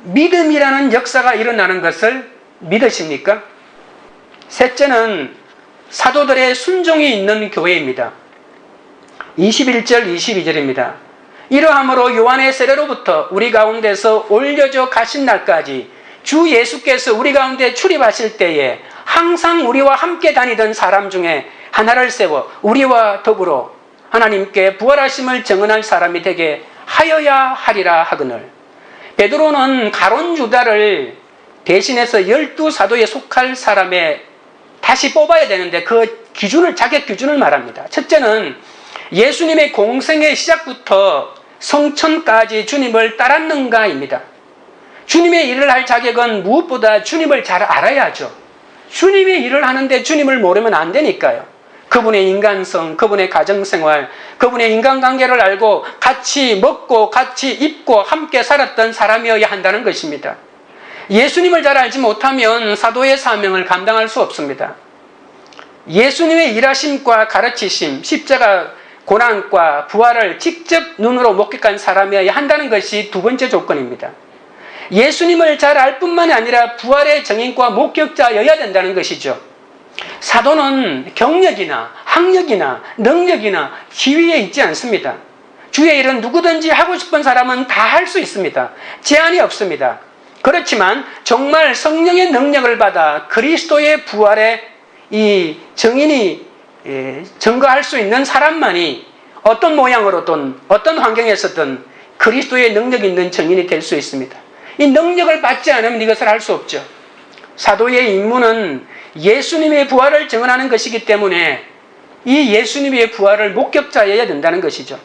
Speaker 1: 믿음이라는 역사가 일어나는 것을 믿으십니까? 셋째는 사도들의 순종이 있는 교회입니다. 21절 22절입니다. 이러함으로 요한의 세례로부터 우리 가운데서 올려져 가신 날까지 주 예수께서 우리 가운데 출입하실 때에 항상 우리와 함께 다니던 사람 중에 하나를 세워 우리와 더불어 하나님께 부활하심을 증언할 사람이 되게 하여야 하리라 하거늘. 베드로는 가론 유다를 대신해서 12사도에 속할 사람에 다시 뽑아야 되는데 그 기준을, 자격 기준을 말합니다. 첫째는 예수님의 공생의 시작부터 성천까지 주님을 따랐는가입니다. 주님의 일을 할 자격은 무엇보다 주님을 잘 알아야죠. 주님의 일을 하는데 주님을 모르면 안 되니까요. 그분의 인간성, 그분의 가정생활, 그분의 인간관계를 알고 같이 먹고 같이 입고 함께 살았던 사람이어야 한다는 것입니다. 예수님을 잘 알지 못하면 사도의 사명을 감당할 수 없습니다. 예수님의 일하심과 가르치심, 십자가 고난과 부활을 직접 눈으로 목격한 사람이어야 한다는 것이 두 번째 조건입니다. 예수님을 잘 알 뿐만 아니라 부활의 증인과 목격자여야 된다는 것이죠. 사도는 경력이나 학력이나 능력이나 지위에 있지 않습니다. 주의 일은 누구든지 하고 싶은 사람은 다 할 수 있습니다. 제한이 없습니다. 그렇지만 정말 성령의 능력을 받아 그리스도의 부활의 이 증인이 증거할 수 있는 사람만이 어떤 모양으로든 어떤 환경에서든 그리스도의 능력 있는 증인이 될 수 있습니다. 이 능력을 받지 않으면 이것을 할 수 없죠. 사도의 임무는 예수님의 부활을 증언하는 것이기 때문에 이 예수님의 부활을 목격자여야 된다는 것이죠.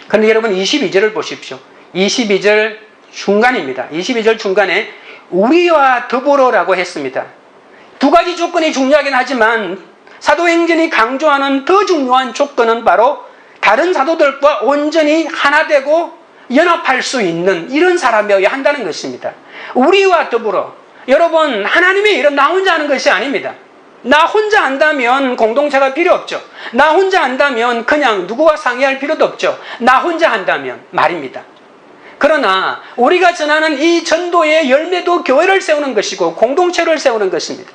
Speaker 1: 그런데 여러분 22절을 보십시오. 22절 중간입니다. 22절 중간에 우리와 더불어라고 했습니다. 두 가지 조건이 중요하긴 하지만 사도행전이 강조하는 더 중요한 조건은 바로 다른 사도들과 온전히 하나 되고 연합할 수 있는 이런 사람이어야 한다는 것입니다. 우리와 더불어. 여러분, 하나님의 일은 나 혼자 하는 것이 아닙니다. 나 혼자 한다면 공동체가 필요 없죠. 나 혼자 한다면 그냥 누구와 상의할 필요도 없죠. 나 혼자 한다면 말입니다. 그러나 우리가 전하는 이 전도의 열매도 교회를 세우는 것이고 공동체를 세우는 것입니다.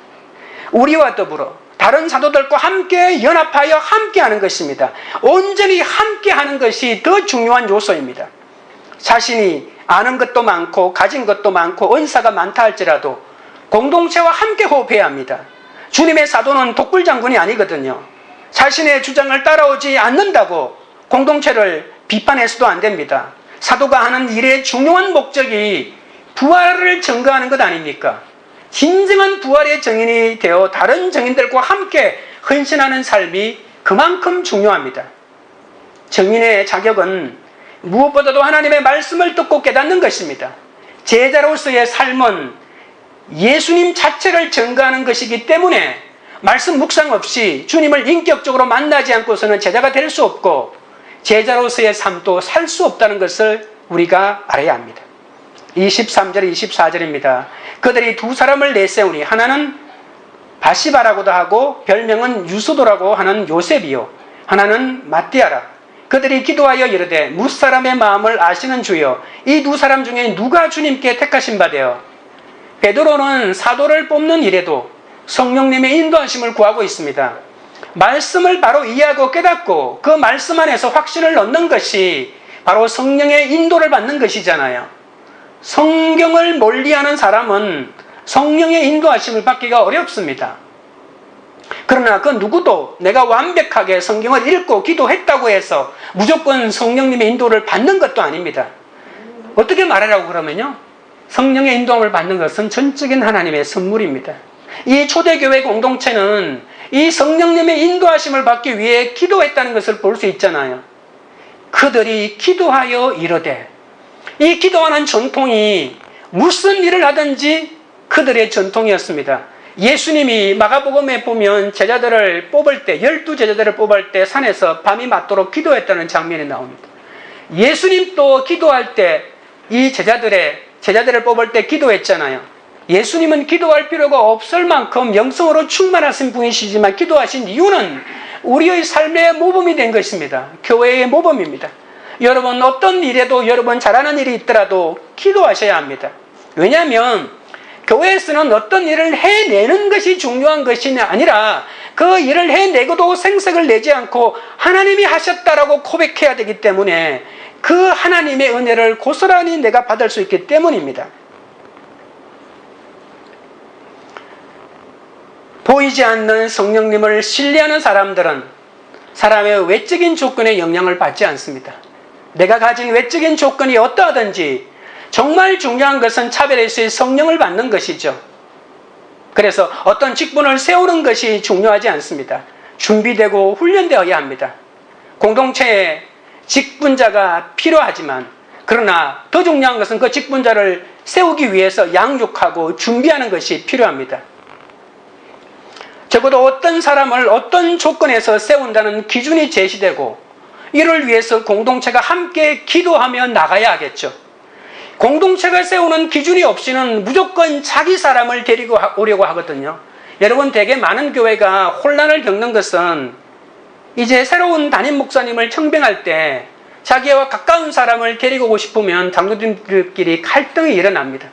Speaker 1: 우리와 더불어 다른 사도들과 함께 연합하여 함께 하는 것입니다. 온전히 함께 하는 것이 더 중요한 요소입니다. 자신이 아는 것도 많고 가진 것도 많고 은사가 많다 할지라도 공동체와 함께 호흡해야 합니다. 주님의 사도는 독불장군이 아니거든요. 자신의 주장을 따라오지 않는다고 공동체를 비판해서도 안 됩니다. 사도가 하는 일의 중요한 목적이 부활을 증거하는 것 아닙니까? 진정한 부활의 증인이 되어 다른 증인들과 함께 헌신하는 삶이 그만큼 중요합니다. 증인의 자격은 무엇보다도 하나님의 말씀을 듣고 깨닫는 것입니다. 제자로서의 삶은 예수님 자체를 증거하는 것이기 때문에 말씀 묵상 없이 주님을 인격적으로 만나지 않고서는 제자가 될 수 없고 제자로서의 삶도 살 수 없다는 것을 우리가 알아야 합니다. 23절 24절입니다. 그들이 두 사람을 내세우니 하나는 바시바라고도 하고 별명은 유수도라고 하는 요셉이요 하나는 마띠아라. 그들이 기도하여 이르되 무사람의 마음을 아시는 주여 이 두 사람 중에 누가 주님께 택하신 바 되어. 베드로는 사도를 뽑는 일에도 성령님의 인도하심을 구하고 있습니다. 말씀을 바로 이해하고 깨닫고 그 말씀 안에서 확신을 얻는 것이 바로 성령의 인도를 받는 것이잖아요. 성경을 멀리하는 사람은 성령의 인도하심을 받기가 어렵습니다. 그러나 그 누구도 내가 완벽하게 성경을 읽고 기도했다고 해서 무조건 성령님의 인도를 받는 것도 아닙니다. 어떻게 말하라고 그러면요, 성령의 인도함을 받는 것은 전적인 하나님의 선물입니다. 이 초대교회 공동체는 이 성령님의 인도하심을 받기 위해 기도했다는 것을 볼 수 있잖아요. 그들이 기도하여 이르되, 이 기도하는 전통이 무슨 일을 하든지 그들의 전통이었습니다. 예수님이 마가복음에 보면 제자들을 뽑을 때, 12제자들을 뽑을 때 산에서 밤이 맞도록 기도했다는 장면이 나옵니다. 예수님도 기도할 때 이 제자들을 뽑을 때 기도했잖아요. 예수님은 기도할 필요가 없을 만큼 영성으로 충만하신 분이시지만 기도하신 이유는 우리의 삶의 모범이 된 것입니다. 교회의 모범입니다. 여러분, 어떤 일에도 여러분 잘하는 일이 있더라도 기도하셔야 합니다. 왜냐하면 교회에서는 어떤 일을 해내는 것이 중요한 것이 아니라 그 일을 해내고도 생색을 내지 않고 하나님이 하셨다라고 고백해야 되기 때문에 그 하나님의 은혜를 고스란히 내가 받을 수 있기 때문입니다. 보이지 않는 성령님을 신뢰하는 사람들은 사람의 외적인 조건에 영향을 받지 않습니다. 내가 가진 외적인 조건이 어떠하든지 정말 중요한 것은 차별에서의 성령을 받는 것이죠. 그래서 어떤 직분을 세우는 것이 중요하지 않습니다. 준비되고 훈련되어야 합니다. 공동체에 직분자가 필요하지만, 그러나 더 중요한 것은 그 직분자를 세우기 위해서 양육하고 준비하는 것이 필요합니다. 적어도 어떤 사람을 어떤 조건에서 세운다는 기준이 제시되고, 이를 위해서 공동체가 함께 기도하며 나가야 하겠죠. 공동체가 세우는 기준이 없이는 무조건 자기 사람을 데리고 오려고 하거든요. 여러분, 되게 많은 교회가 혼란을 겪는 것은 이제 새로운 담임 목사님을 청빙할 때 자기와 가까운 사람을 데리고 오고 싶으면 장로들끼리 갈등이 일어납니다.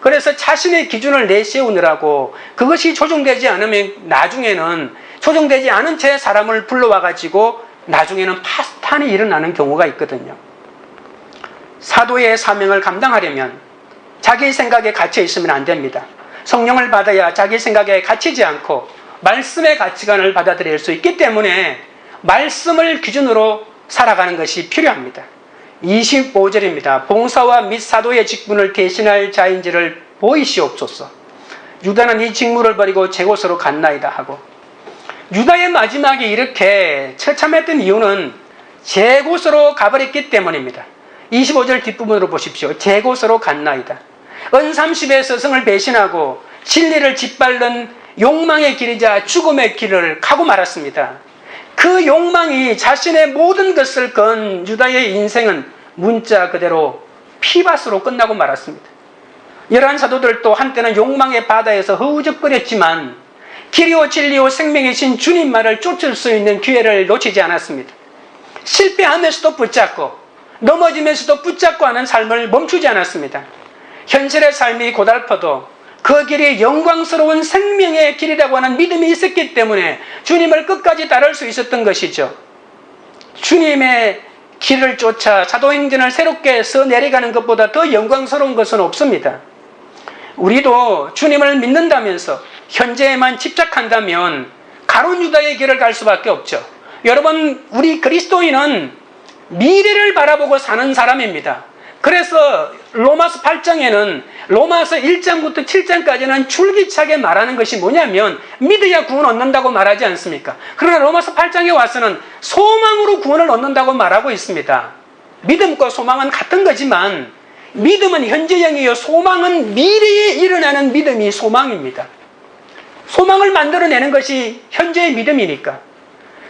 Speaker 1: 그래서 자신의 기준을 내세우느라고 그것이 조정되지 않으면 나중에는 조정되지 않은 채 사람을 불러와가지고 나중에는 파탄이 일어나는 경우가 있거든요. 사도의 사명을 감당하려면 자기 생각에 갇혀 있으면 안 됩니다. 성령을 받아야 자기 생각에 갇히지 않고 말씀의 가치관을 받아들일 수 있기 때문에 말씀을 기준으로 살아가는 것이 필요합니다. 25절입니다. 봉사와 및 사도의 직분을 대신할 자인지를 보이시옵소서. 유다는 이 직무를 버리고 제 곳으로 갔나이다 하고, 유다의 마지막에 이렇게 처참했던 이유는 제 곳으로 가버렸기 때문입니다. 25절 뒷부분으로 보십시오. 제 곳으로 갔나이다. 은30의 스승을 배신하고 진리를 짓밟는 욕망의 길이자 죽음의 길을 가고 말았습니다. 그 욕망이 자신의 모든 것을 건 유다의 인생은 문자 그대로 피밭으로 끝나고 말았습니다. 11 사도들도 한때는 욕망의 바다에서 허우적거렸지만 길이요 진리요 생명이신 주님만을 쫓을 수 있는 기회를 놓치지 않았습니다. 실패하면서도 붙잡고 넘어지면서도 붙잡고 하는 삶을 멈추지 않았습니다. 현실의 삶이 고달퍼도 그 그 길이 영광스러운 생명의 길이라고 하는 믿음이 있었기 때문에 주님을 끝까지 따를 수 있었던 것이죠. 주님의 길을 쫓아 사도행전을 새롭게 써 내려가는 것보다 더 영광스러운 것은 없습니다. 우리도 주님을 믿는다면서 현재에만 집착한다면 가룟 유다의 길을 갈 수밖에 없죠. 여러분, 우리 그리스도인은 미래를 바라보고 사는 사람입니다. 그래서 로마서 8장에는 로마서 1장부터 7장까지는 줄기차게 말하는 것이 뭐냐면 믿어야 구원 얻는다고 말하지 않습니까? 그러나 로마서 8장에 와서는 소망으로 구원을 얻는다고 말하고 있습니다. 믿음과 소망은 같은 거지만 믿음은 현재형이요, 소망은 미래에 일어나는 믿음이 소망입니다. 소망을 만들어내는 것이 현재의 믿음이니까.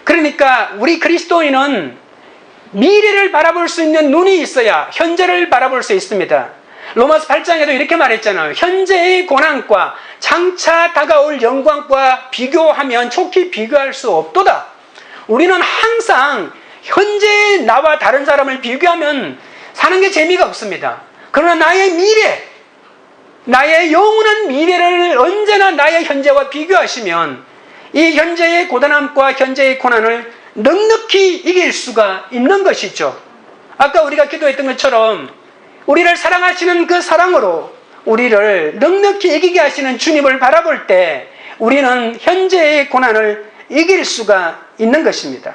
Speaker 1: 그러니까 우리 그리스도인은 미래를 바라볼 수 있는 눈이 있어야 현재를 바라볼 수 있습니다. 로마서 8장에도 이렇게 말했잖아요. 현재의 고난과 장차 다가올 영광과 비교하면 좋게 비교할 수 없도다. 우리는 항상 현재의 나와 다른 사람을 비교하면 사는 게 재미가 없습니다. 그러나 나의 미래, 나의 영원한 미래를 언제나 나의 현재와 비교하시면 이 현재의 고단함과 현재의 고난을 넉넉히 이길 수가 있는 것이죠. 아까 우리가 기도했던 것처럼 우리를 사랑하시는 그 사랑으로 우리를 넉넉히 이기게 하시는 주님을 바라볼 때 우리는 현재의 고난을 이길 수가 있는 것입니다.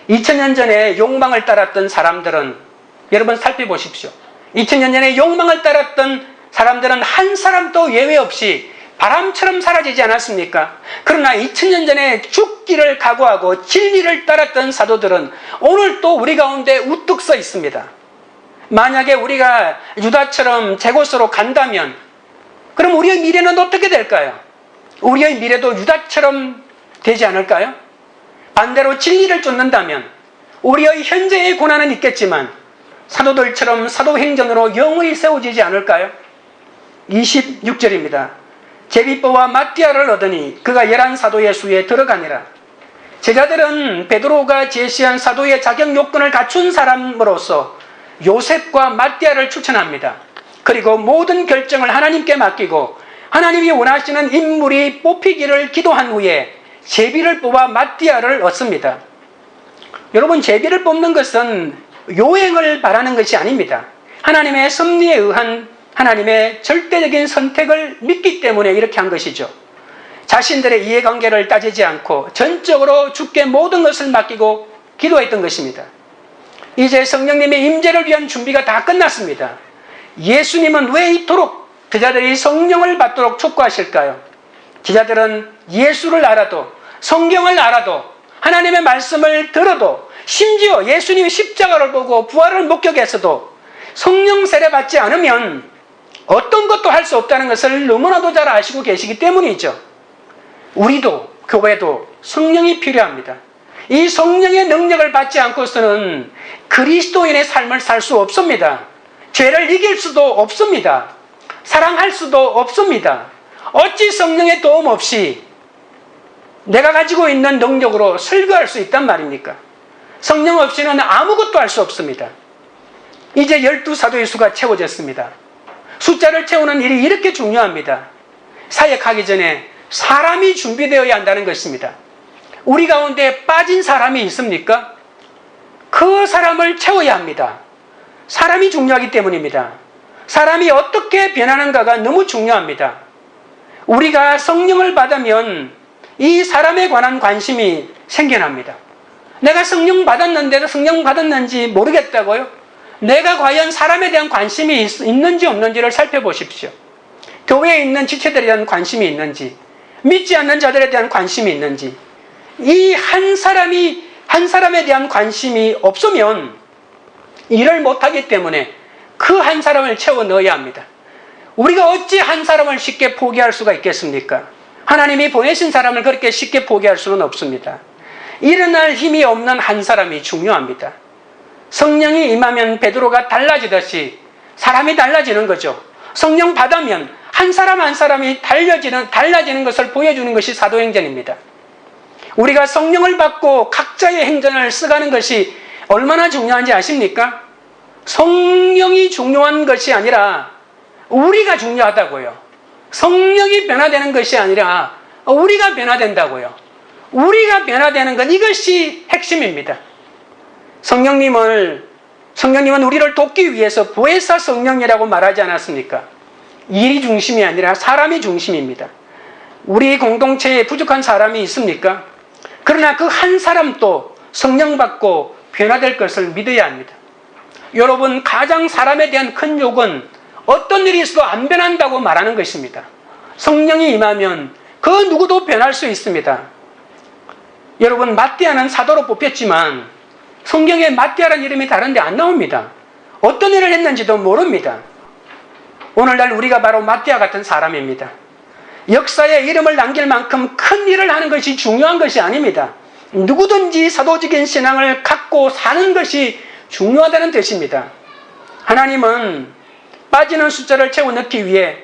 Speaker 1: 2000년 전에 욕망을 따랐던 사람들은, 여러분 살펴보십시오. 2000년 전에 욕망을 따랐던 사람들은 한 사람도 예외 없이 바람처럼 사라지지 않았습니까? 그러나 2000년 전에 죽기를 각오하고 진리를 따랐던 사도들은 오늘 또 우리 가운데 우뚝 서 있습니다. 만약에 우리가 유다처럼 제 곳으로 간다면 그럼 우리의 미래는 어떻게 될까요? 우리의 미래도 유다처럼 되지 않을까요? 반대로 진리를 쫓는다면 우리의 현재의 고난은 있겠지만 사도들처럼 사도행전으로 영원히 세워지지 않을까요? 26절입니다. 제비뽀와 마띠아를 얻으니 그가 11사도의 수에 들어가니라. 제자들은 베드로가 제시한 사도의 자격 요건을 갖춘 사람으로서 요셉과 마띠아를 추천합니다. 그리고 모든 결정을 하나님께 맡기고 하나님이 원하시는 인물이 뽑히기를 기도한 후에 제비를 뽑아 마띠아를 얻습니다. 여러분, 제비를 뽑는 것은 요행을 바라는 것이 아닙니다. 하나님의 섭리에 의한 하나님의 절대적인 선택을 믿기 때문에 이렇게 한 것이죠. 자신들의 이해관계를 따지지 않고 전적으로 주께 모든 것을 맡기고 기도했던 것입니다. 이제 성령님의 임재를 위한 준비가 다 끝났습니다. 예수님은 왜 이토록 제자들이 성령을 받도록 촉구하실까요? 제자들은 예수를 알아도, 성경을 알아도, 하나님의 말씀을 들어도, 심지어 예수님이 십자가를 보고 부활을 목격해서도 성령 세례 받지 않으면 어떤 것도 할 수 없다는 것을 너무나도 잘 아시고 계시기 때문이죠. 우리도, 교회도 성령이 필요합니다. 이 성령의 능력을 받지 않고서는 그리스도인의 삶을 살 수 없습니다. 죄를 이길 수도 없습니다. 사랑할 수도 없습니다. 어찌 성령의 도움 없이 내가 가지고 있는 능력으로 설교할 수 있단 말입니까? 성령 없이는 아무것도 할 수 없습니다. 이제 12사도의 수가 채워졌습니다. 숫자를 채우는 일이 이렇게 중요합니다. 사역하기 전에 사람이 준비되어야 한다는 것입니다. 우리 가운데 빠진 사람이 있습니까? 그 사람을 채워야 합니다. 사람이 중요하기 때문입니다. 사람이 어떻게 변하는가가 너무 중요합니다. 우리가 성령을 받으면 이 사람에 관한 관심이 생겨납니다. 내가 성령 받았는데도 성령 받았는지 모르겠다고요? 내가 과연 사람에 대한 관심이 있는지 없는지를 살펴보십시오. 교회에 있는 지체들에 대한 관심이 있는지, 믿지 않는 자들에 대한 관심이 있는지, 이 한 사람에 대한 관심이 없으면 일을 못하기 때문에 그 한 사람을 채워 넣어야 합니다. 우리가 어찌 한 사람을 쉽게 포기할 수가 있겠습니까? 하나님이 보내신 사람을 그렇게 쉽게 포기할 수는 없습니다. 일어날 힘이 없는 한 사람이 중요합니다. 성령이 임하면 베드로가 달라지듯이 사람이 달라지는 거죠. 성령 받으면 한 사람 한 사람이 달라지는 것을 보여주는 것이 사도행전입니다. 우리가 성령을 받고 각자의 행전을 써가는 것이 얼마나 중요한지 아십니까? 성령이 중요한 것이 아니라 우리가 중요하다고요. 성령이 변화되는 것이 아니라 우리가 변화된다고요. 우리가 변화되는 것, 이것이 핵심입니다. 성령님은 우리를 돕기 위해서 보혜사 성령이라고 말하지 않았습니까? 일이 중심이 아니라 사람이 중심입니다. 우리 공동체에 부족한 사람이 있습니까? 그러나 그 한 사람도 성령 받고 변화될 것을 믿어야 합니다. 여러분, 가장 사람에 대한 큰 욕은 어떤 일이 있어도 안 변한다고 말하는 것입니다. 성령이 임하면 그 누구도 변할 수 있습니다. 여러분, 마띠아는 사도로 뽑혔지만 성경에 마띠아라는 이름이 다른데 안 나옵니다. 어떤 일을 했는지도 모릅니다. 오늘날 우리가 바로 마띠아 같은 사람입니다. 역사에 이름을 남길 만큼 큰 일을 하는 것이 중요한 것이 아닙니다. 누구든지 사도적인 신앙을 갖고 사는 것이 중요하다는 뜻입니다. 하나님은 빠지는 숫자를 채워 넣기 위해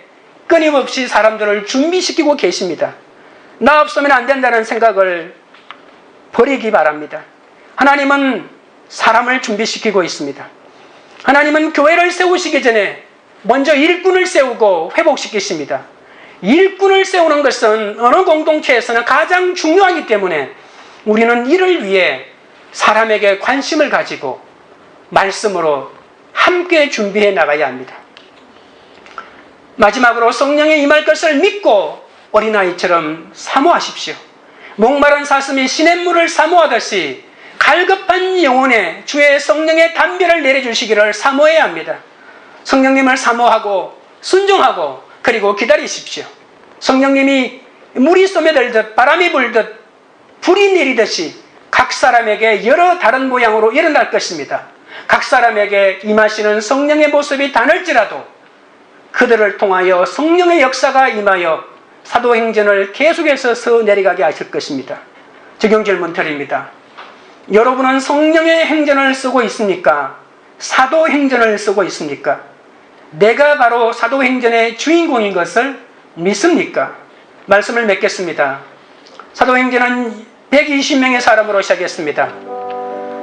Speaker 1: 끊임없이 사람들을 준비시키고 계십니다. 나 없으면 안 된다는 생각을 버리기 바랍니다. 하나님은 사람을 준비시키고 있습니다. 하나님은 교회를 세우시기 전에 먼저 일꾼을 세우고 회복시키십니다. 일꾼을 세우는 것은 어느 공동체에서는 가장 중요하기 때문에 우리는 이를 위해 사람에게 관심을 가지고 말씀으로 함께 준비해 나가야 합니다. 마지막으로 성령의 임할 것을 믿고 어린아이처럼 사모하십시오. 목마른 사슴이 시냇물을 사모하듯이 갈급한 영혼에 주의 성령의 담배를 내려주시기를 사모해야 합니다. 성령님을 사모하고 순종하고 그리고 기다리십시오. 성령님이 물이 쏟아들듯 바람이 불듯 불이 내리듯이 각 사람에게 여러 다른 모양으로 일어날 것입니다. 각 사람에게 임하시는 성령의 모습이 다를지라도 그들을 통하여 성령의 역사가 임하여 사도행전을 계속해서 서내려가게 하실 것입니다. 적용 질문 드립니다. 여러분은 성령의 행전을 쓰고 있습니까? 사도행전을 쓰고 있습니까? 내가 바로 사도행전의 주인공인 것을 믿습니까? 말씀을 맺겠습니다. 사도행전은 120명의 사람으로 시작했습니다.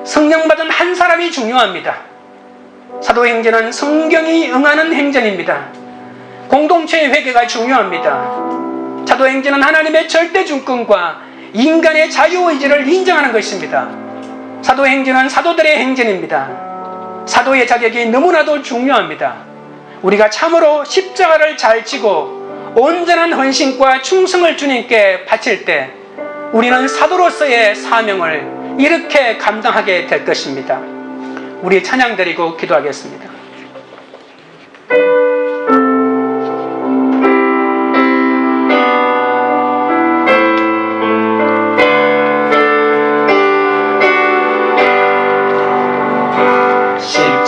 Speaker 1: 성령 받은 한 사람이 중요합니다. 사도행전은 성경이 응하는 행전입니다. 공동체의 회개가 중요합니다. 사도행전은 하나님의 절대 주권과 인간의 자유의지를 인정하는 것입니다. 사도행전은 사도들의 행전입니다. 사도의 자격이 너무나도 중요합니다. 우리가 참으로 십자가를 잘 지고 온전한 헌신과 충성을 주님께 바칠 때 우리는 사도로서의 사명을 이렇게 감당하게 될 것입니다. 우리 찬양 드리고 기도하겠습니다.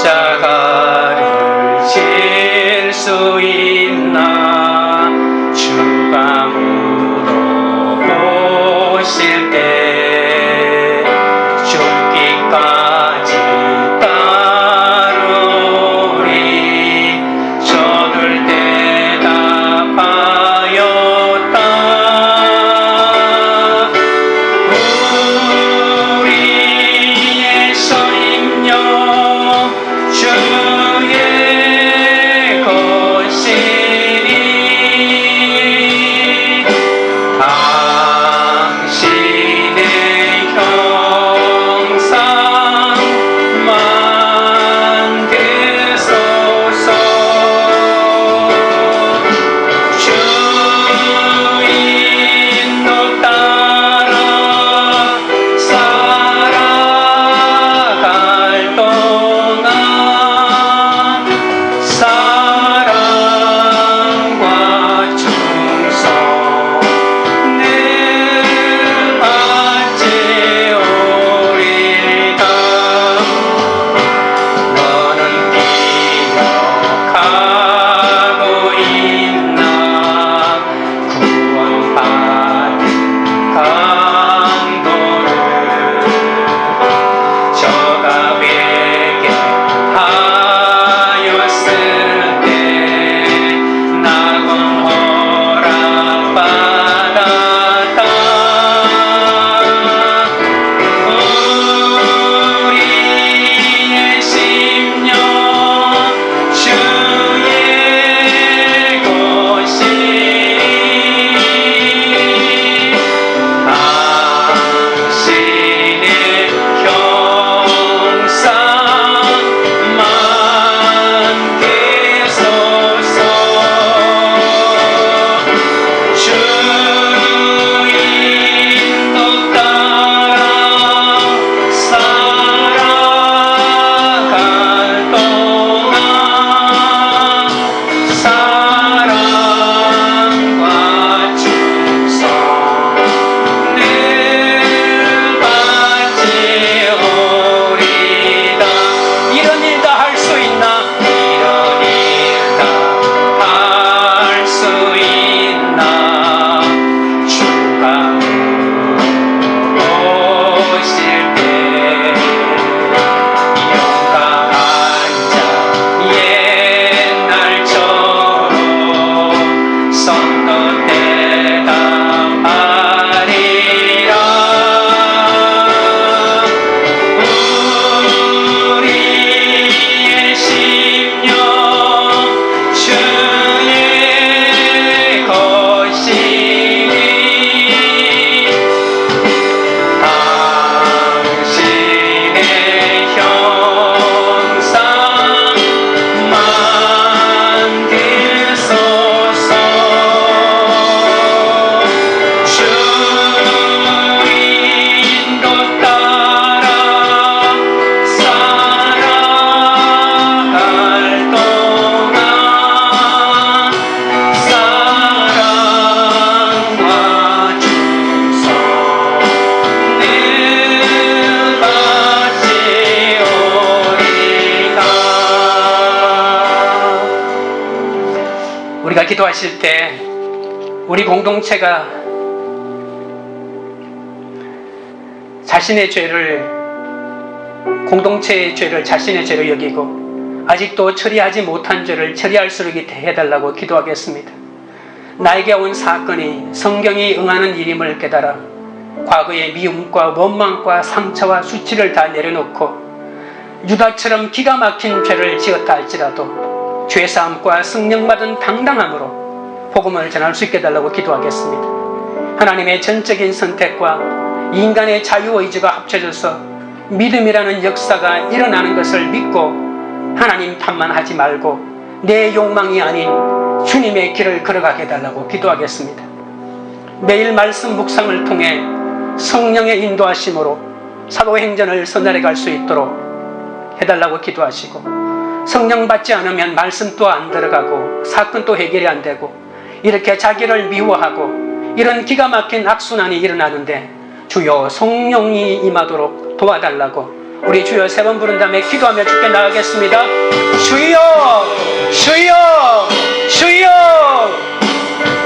Speaker 1: 십자가를 질 수 있나 주가 물어보실 때 죽기까지 따르리 저들 대답하였다. 우리의 서임령 주의 것이 우리가 기도하실 때 우리 공동체가 자신의 죄를, 공동체의 죄를 자신의 죄로 여기고 아직도 처리하지 못한 죄를 처리할 수 있게 해달라고 기도하겠습니다. 나에게 온 사건이 성경이 응하는 일임을 깨달아 과거의 미움과 원망과 상처와 수치를 다 내려놓고 유다처럼 기가 막힌 죄를 지었다 할지라도 죄사함과 성령받은 당당함으로 복음을 전할 수 있게 해달라고 기도하겠습니다. 하나님의 전적인 선택과 인간의 자유의지가 합쳐져서 믿음이라는 역사가 일어나는 것을 믿고 하나님 탓만 하지 말고 내 욕망이 아닌 주님의 길을 걸어가게 해달라고 기도하겠습니다. 매일 말씀 묵상을 통해 성령의 인도하심으로 사도행전을 선달해 갈 수 있도록 해달라고 기도하시고, 성령 받지 않으면 말씀도 안 들어가고 사건도 해결이 안 되고 이렇게 자기를 미워하고 이런 기가 막힌 악순환이 일어나는데 주여 성령이 임하도록 도와달라고 우리 주여 3번 부른 다음에 기도하며 주께 나가겠습니다. 주여, 주여, 주여.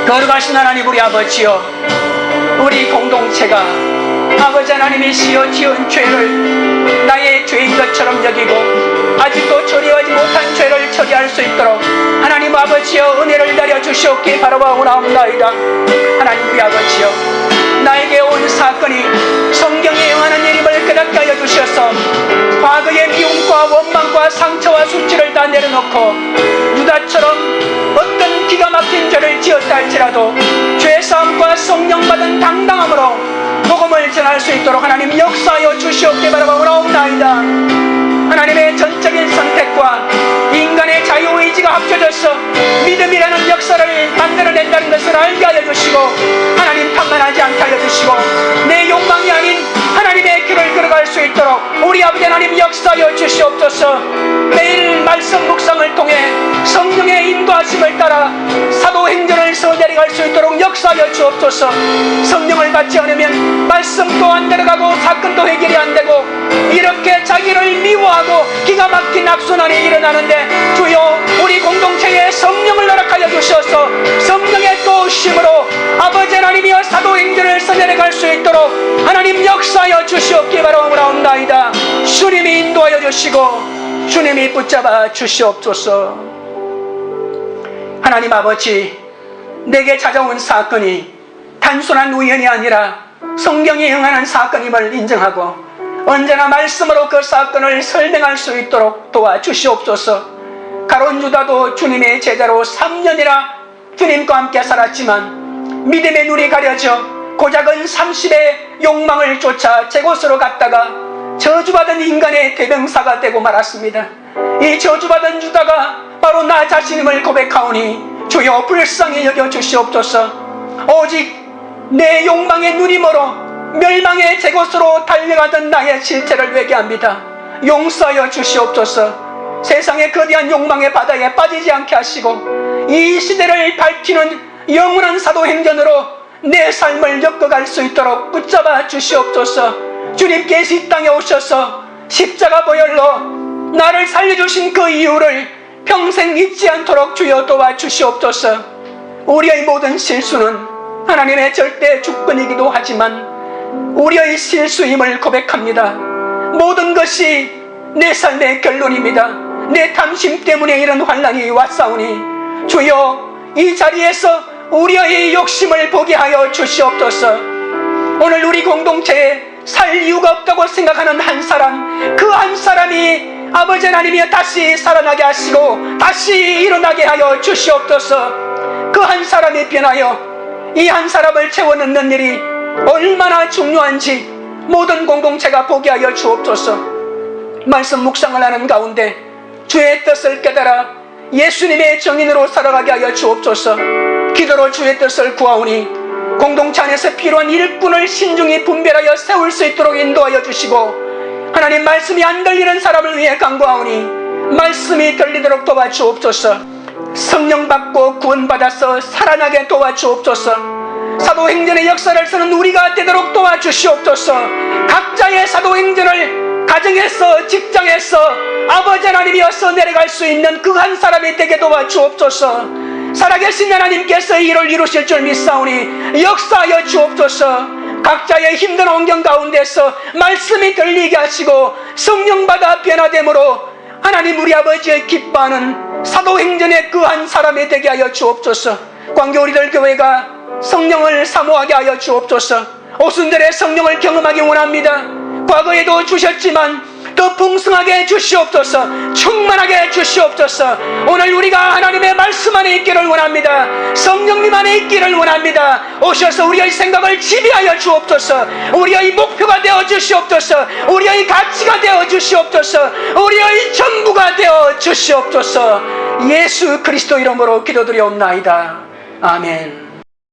Speaker 1: 거룩하신 하나님 우리 아버지여, 우리 공동체가 아버지 하나님이시여 지은 죄를 나의 죄인 것처럼 여기고 아직도 처리하지 못한 죄를 처리할 수 있도록 하나님 아버지여 은혜를 내려주시옵기 바라오나옵나이다. 하나님 우리 아버지여, 나에게 온 사건이 성경에 응하는 일임을 깨닫게 하여 주셔서 과거의 미움과 원망과 상처와 수치를 다 내려놓고 유다처럼 어떤 기가 막힌 죄를 지었다 할지라도 죄사함과 성령받은 당당함으로 복음을 전할 수 있도록 하나님 역사하여 주시옵기 바라오나옵나이다. 하나님의 전적인 선택과 인간의 자유의지가 합쳐져서 믿음이라는 역사를 만들어낸다는 것을 알게 하여 주시고 하나님 탓만하지 않게 하여 주시고 내 욕망이 아닌 하나님의 길을 걸어갈 수 있도록 우리 아버지 하나님 역사하여 주시옵소서. 매일 말씀 묵상을 통해 성령의 인도하심을 따라 사도행전을 써내려갈 수 있도록 역사하여 주옵소서. 성령을 받지 않으면 말씀도 안 들어가고 사건도 해결이 안 되고 이렇게 자기를 미워하고 기가 막힌 악순환이 일어나는데 주여 우리 공동체에 성령을 허락하여 주셔서 성령의 도우심으로 아버지 하나님이여 사도행전을 써내려갈 수 있도록 하나님 역사하여 주시옵기 바라옵나이다. 주님이 인도하여 주시고 주님이 붙잡아 주시옵소서. 하나님 아버지, 내게 찾아온 사건이 단순한 우연이 아니라 성경이 응하는 사건임을 인정하고 언제나 말씀으로 그 사건을 설명할 수 있도록 도와주시옵소서. 가룟 유다도 주님의 제자로 3년이나 주님과 함께 살았지만 믿음의 눈이 가려져 고작은 30의 욕망을 쫓아 제 곳으로 갔다가 저주받은 인간의 대명사가 되고 말았습니다. 이 저주받은 유다가 바로 나 자신임을 고백하오니 주여 불쌍히 여겨주시옵소서. 오직 내 욕망의 눈이 멀어 멸망의 제 곳으로 달려가던 나의 실체를 회개합니다. 용서하여 주시옵소서. 세상의 거대한 욕망의 바다에 빠지지 않게 하시고 이 시대를 밝히는 영원한 사도행전으로 내 삶을 엮어갈 수 있도록 붙잡아 주시옵소서. 주님께서 이 땅에 오셔서 십자가 보혈로 나를 살려주신 그 이유를 평생 잊지 않도록 주여 도와주시옵소서. 우리의 모든 실수는 하나님의 절대 주권이기도 하지만 우리의 실수임을 고백합니다. 모든 것이 내 삶의 결론입니다. 내 탐심 때문에 이런 환난이 왔사오니 주여 이 자리에서 우리의 욕심을 보게 하여 주시옵소서. 오늘 우리 공동체에 살 이유가 없다고 생각하는 한 사람, 그 한 사람이 아버지 하나님이 다시 살아나게 하시고 다시 일어나게 하여 주시옵소서. 그 한 사람이 변하여 이 한 사람을 채워넣는 일이 얼마나 중요한지 모든 공동체가 보게 하여 주옵소서. 말씀 묵상을 하는 가운데 주의 뜻을 깨달아 예수님의 정인으로 살아가게 하여 주옵소서. 기도로 주의 뜻을 구하오니 공동체 안에서 필요한 일꾼을 신중히 분별하여 세울 수 있도록 인도하여 주시고 하나님 말씀이 안 들리는 사람을 위해 간구하오니 말씀이 들리도록 도와주옵소서. 성령 받고 구원받아서 살아나게 도와주옵소서. 사도행전의 역사를 쓰는 우리가 되도록 도와주시옵소서. 각자의 사도행전을 가정에서 직장에서 아버지 하나님이어서 내려갈 수 있는 그 한 사람이 되게 도와주옵소서. 살아계신 하나님께서 이 일을 이루실 줄 믿사오니 역사하여 주옵소서. 각자의 힘든 환경 가운데서 말씀이 들리게 하시고 성령 받아 변화됨으로 하나님 우리 아버지의 기뻐하는 사도행전의 그 한 사람이 되게 하여 주옵소서. 광교 우리들 교회가 성령을 사모하게 하여 주옵소서. 오순절에 성령을 경험하기 원합니다. 과거에도 주셨지만 더 풍성하게 주시옵소서. 충만하게 주시옵소서. 오늘 우리가 하나님의 말씀 안에 있기를 원합니다. 성령님 안에 있기를 원합니다. 오셔서 우리의 생각을 지배하여 주옵소서. 우리의 목표가 되어 주시옵소서. 우리의 가치가 되어 주시옵소서. 우리의 전부가 되어 주시옵소서. 예수 그리스도 이름으로 기도드리옵나이다. 아멘.